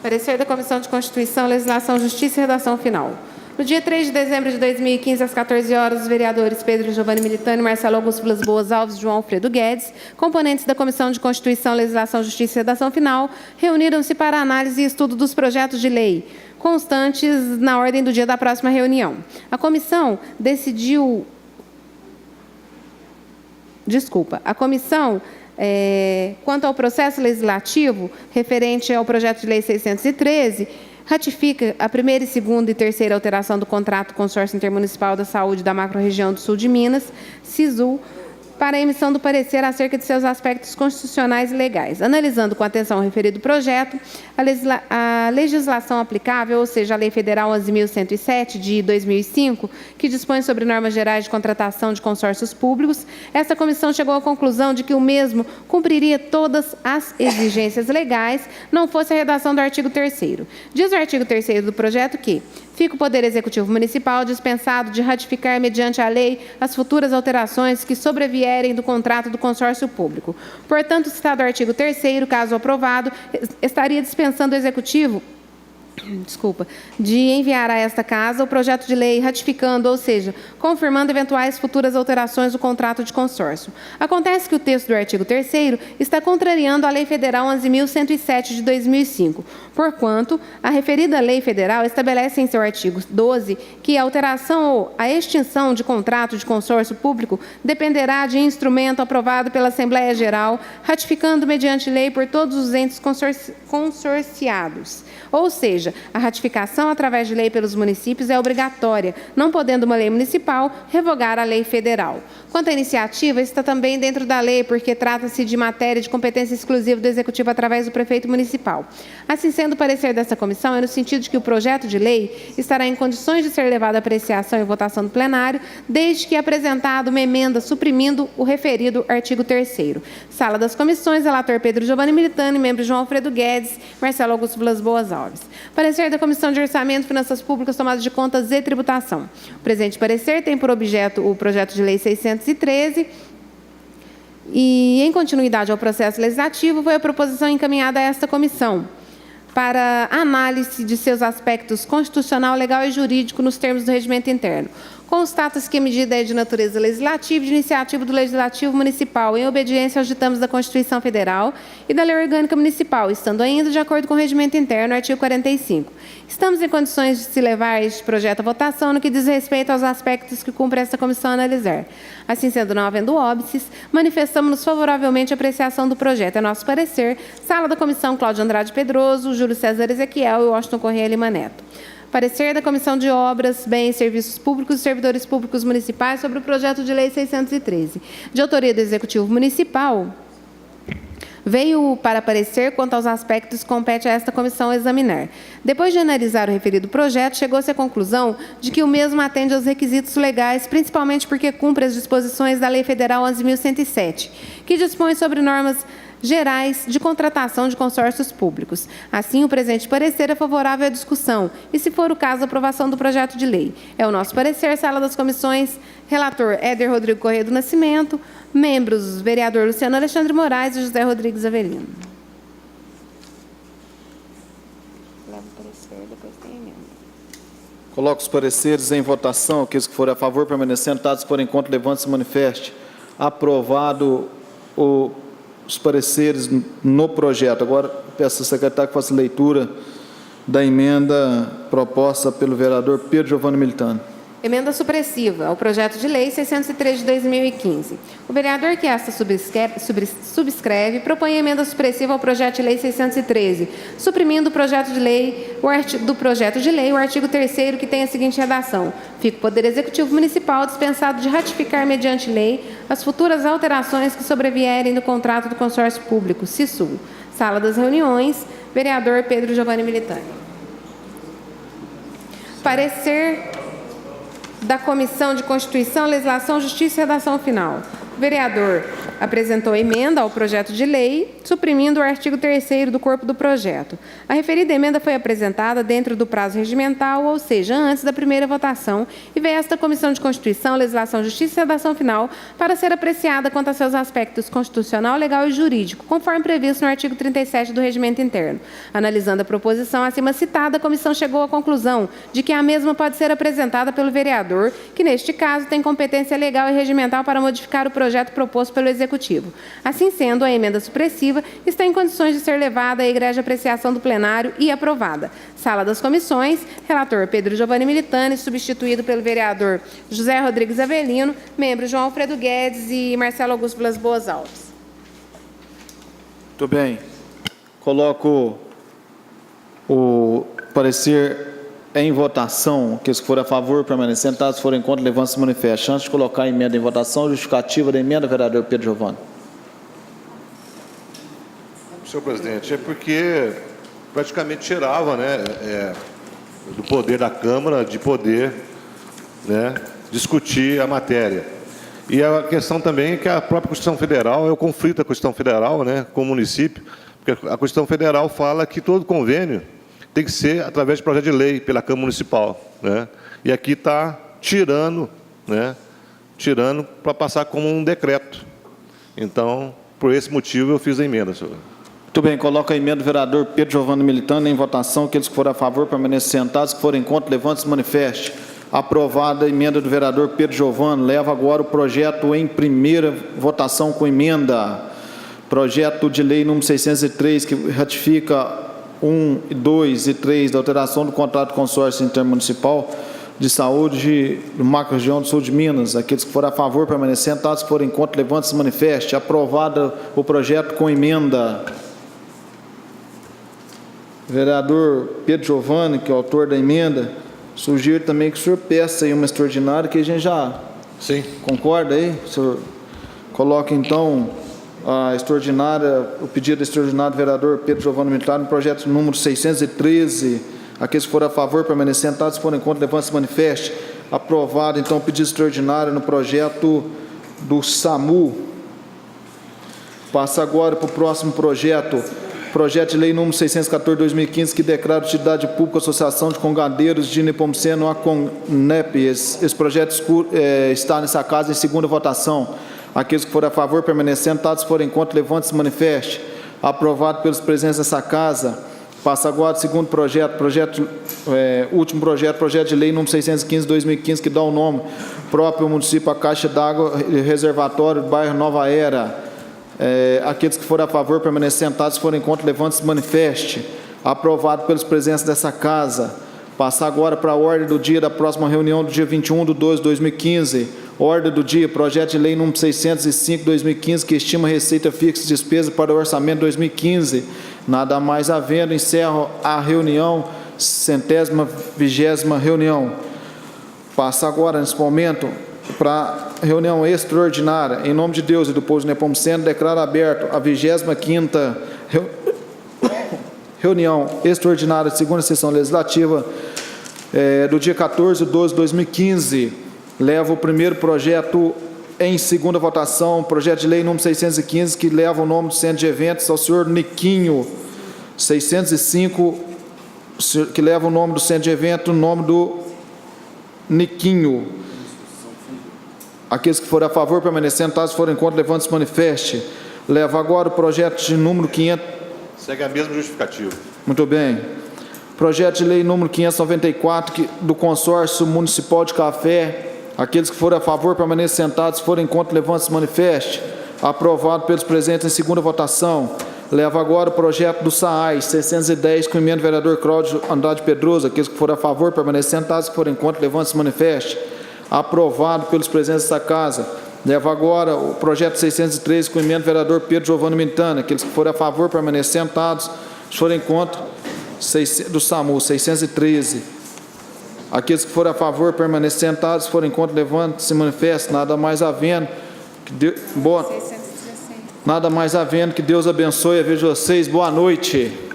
Parecer da Comissão de Constituição, Legislação, Justiça e Redação Final. No dia 3 de dezembro de 2015, às 14 horas, os vereadores Pedro Giovanni Militani, Marcelo Augusto Vilas Boas Alves e João Alfredo Guedes, componentes da Comissão de Constituição, Legislação, Justiça e Redação Final, reuniram-se para análise e estudo dos projetos de lei, constantes na ordem do dia da próxima reunião. A comissão decidiu... quanto ao processo legislativo referente ao projeto de lei 613, ratifica a primeira, segunda e terceira alteração do contrato Consórcio Intermunicipal da Saúde da Macro-Região do Sul de Minas, SISU, para a emissão do parecer acerca de seus aspectos constitucionais e legais. Analisando com atenção o referido projeto, a legislação aplicável, ou seja, a Lei Federal 11.107, de 2005, que dispõe sobre normas gerais de contratação de consórcios públicos, esta comissão chegou à conclusão de que o mesmo cumpriria todas as exigências legais, não fosse a redação do artigo 3º. Diz o artigo 3º do projeto que fica o Poder Executivo Municipal dispensado de ratificar, mediante a lei, as futuras alterações que sobrevierem do contrato do consórcio público. Portanto, citado o artigo 3º, caso aprovado, estaria dispensando o Executivo de enviar a esta casa o projeto de lei ratificando, ou seja, confirmando eventuais futuras alterações do contrato de consórcio. Acontece que o texto do artigo 3º está contrariando a Lei Federal 11.107 de 2005, porquanto a referida Lei Federal estabelece em seu artigo 12 que a alteração ou a extinção de contrato de consórcio público dependerá de instrumento aprovado pela Assembleia Geral, ratificando mediante lei por todos os entes consorciados. Ou seja, a ratificação através de lei pelos municípios é obrigatória, não podendo uma lei municipal revogar a lei federal. Quanto à iniciativa, está também dentro da lei, porque trata-se de matéria de competência exclusiva do Executivo através do prefeito municipal. Assim sendo, o parecer dessa comissão é no sentido de que o projeto de lei estará em condições de ser levado à apreciação e votação do plenário, desde que apresentado uma emenda suprimindo o referido artigo 3º. Sala das comissões, relator Pedro Giovanni Militani, membro João Alfredo Guedes, Marcelo Augusto Vilas Boas Alves. Parecer da Comissão de Orçamento, Finanças Públicas, Tomada de Contas e Tributação. O presente parecer tem por objeto o projeto de lei 613 e, em continuidade ao processo legislativo, foi a proposição encaminhada a esta comissão para análise de seus aspectos constitucional, legal e jurídico nos termos do regimento interno. Constata-se que a medida é de natureza legislativa e de iniciativa do Legislativo Municipal, em obediência aos ditames da Constituição Federal e da Lei Orgânica Municipal, estando ainda de acordo com o regimento interno, artigo 45. Estamos em condições de se levar este projeto à votação no que diz respeito aos aspectos que cumpre esta comissão analisar. Assim sendo, não havendo óbices, manifestamos-nos favoravelmente à apreciação do projeto. É nosso parecer, sala da comissão Cláudio Andrade Pedroso, Júlio César Ezequiel e Washington Correia Lima Neto. Parecer da Comissão de Obras, Bens e Serviços Públicos e Servidores Públicos Municipais sobre o projeto de lei 613. De autoria do Executivo Municipal, veio para parecer quanto aos aspectos que compete a esta comissão examinar. Depois de analisar o referido projeto, chegou-se à conclusão de que o mesmo atende aos requisitos legais, principalmente porque cumpre as disposições da Lei Federal 11.107, que dispõe sobre normas gerais de contratação de consórcios públicos. Assim, o presente parecer é favorável à discussão e, se for o caso, a aprovação do projeto de lei. É o nosso parecer, sala das comissões, relator Éder Rodrigo Correia do Nascimento, membros vereador Luciano Alexandre Moraes e José Rodrigues Avelino. Leva o parecer, depois tem emenda. Coloco os pareceres em votação. Aqueles que forem a favor, permanecendo sentados, se forem contra, levante-se e manifeste. Aprovado os pareceres no projeto. Agora, peço ao secretário que faça leitura da emenda proposta pelo vereador Pedro Giovanni Militani. Emenda supressiva ao projeto de lei 603 de 2015. O vereador que esta subscreve propõe a emenda supressiva ao projeto de lei 613, suprimindo o projeto de lei, o artigo 3º, que tem a seguinte redação: fica o Poder Executivo Municipal dispensado de ratificar mediante lei as futuras alterações que sobrevierem do contrato do consórcio público, CISUL. Sala das reuniões, vereador Pedro Giovanni Militani. Parecer da Comissão de Constituição, Legislação, Justiça e Redação Final. O vereador apresentou emenda ao projeto de lei, suprimindo o artigo 3º do corpo do projeto. A referida emenda foi apresentada dentro do prazo regimental, ou seja, antes da primeira votação, e veio esta Comissão de Constituição, Legislação, Justiça e Redação Final para ser apreciada quanto a seus aspectos constitucional, legal e jurídico, conforme previsto no artigo 37 do regimento interno. Analisando a proposição acima citada, a comissão chegou à conclusão de que a mesma pode ser apresentada pelo vereador, que neste caso tem competência legal e regimental para modificar o projeto proposto pelo Executivo. Assim sendo, a emenda supressiva está em condições de ser levada à egrégia apreciação do plenário e aprovada. Sala das comissões, relator Pedro Giovanni Militani, substituído pelo vereador José Rodrigues Avelino, membros João Alfredo Guedes e Marcelo Augusto Vilas Boas Alves. Muito bem. Coloco o parecer em votação. Aqueles que forem a favor, permanecendo sentados, se forem contra, levante-se e manifeste. Antes de colocar a emenda em votação, justificativa da emenda, vereador Pedro Giovanni. Senhor presidente, é porque praticamente tirava, né, do poder da Câmara de poder, né, discutir a matéria. E a questão também é que a própria Constituição Federal é o conflito da Constituição Federal, né, com o município, porque a Constituição Federal fala que todo convênio tem que ser através de projeto de lei pela Câmara Municipal, né? E aqui está tirando, né? Tirando para passar como um decreto. Então, por esse motivo, eu fiz a emenda, senhor. Muito bem, coloca a emenda do vereador Pedro Giovanni Militani em votação. Aqueles que forem a favor, permaneçam sentados. Que forem contra, levante-se e manifeste. Aprovada a emenda do vereador Pedro Giovanni. Leva agora o projeto em primeira votação com emenda. Projeto de lei número 603, que ratifica 1, 2 e 3 da alteração do contrato de consórcio intermunicipal de saúde do macro-região do sul de Minas. Aqueles que forem a favor, permanecer sentados, que forem contra, levante-se e manifeste. Aprovado o projeto com emenda. Vereador Pedro Giovanni, que é o autor da emenda, sugiro também que o senhor peça aí uma extraordinária, que a gente já Sim. concorda aí. O senhor coloca então a extraordinária, o pedido extraordinário do vereador Pedro Giovanni Militani, no projeto número 613. Aqueles que forem a favor, permanecer sentados, se forem contra, levante-se e manifeste. Aprovado, então, o pedido extraordinário no projeto do SAMU. Passa agora para o próximo projeto. Projeto de lei número 614/2015, que declara utilidade pública a Associação de Congadeiros de Nepomuceno, a CONEP. Esse projeto está nessa casa em segunda votação. Aqueles que forem a favor, permanecer sentados, se forem contra, levante-se e manifeste. Aprovado pelos presentes dessa casa. Passa agora o segundo projeto, último projeto de lei número 615/2015, que dá o nome próprio ao município, a Caixa d'Água e Reservatório do bairro Nova Era. Aqueles que forem a favor, permanecer sentados, se forem contra, levante-se e manifeste. Aprovado pelos presentes dessa casa. Passar agora para a ordem do dia da próxima reunião do dia 21/12/2015. Ordem do dia, projeto de lei número 605/2015, que estima receita fixa e despesa para o orçamento 2015. Nada mais havendo, encerro a reunião, 120ª reunião. Passa agora, nesse momento, para a reunião extraordinária. Em nome de Deus e do povo de Nepomuceno, declaro aberto a 25ª reunião extraordinária de segunda sessão legislativa do dia 14/12/2015. Levo o primeiro projeto em segunda votação, projeto de lei número 615, que leva o nome do centro de eventos ao senhor Niquinho. 605, que leva o nome do centro de evento, o nome do Niquinho. Aqueles que forem a favor, permanecendo, se forem contra, levante-se e manifeste. Leva agora o projeto de número 500... Segue a mesma justificativa. Muito bem. Projeto de lei número 594, do consórcio municipal de Café. Aqueles que forem a favor, permaneçam sentados, se forem contra, levante-se e manifeste. Aprovado pelos presentes em segunda votação. Leva agora o projeto do SAAI, 610, com emenda do vereador Cláudio Andrade Pedroso. Aqueles que forem a favor, permaneçam sentados, se forem contra, levante-se e manifeste. Aprovado pelos presentes desta casa. Leva agora o projeto 613, com emenda do vereador Pedro Giovanni Mintana. Aqueles que forem a favor, permaneçam sentados, se forem contra, do SAMU, 613. Aqueles que forem a favor, permaneçam sentados, se forem contra, levante-se e manifeste. Nada mais havendo, nada mais havendo, que Deus abençoe a ver vocês. Boa noite.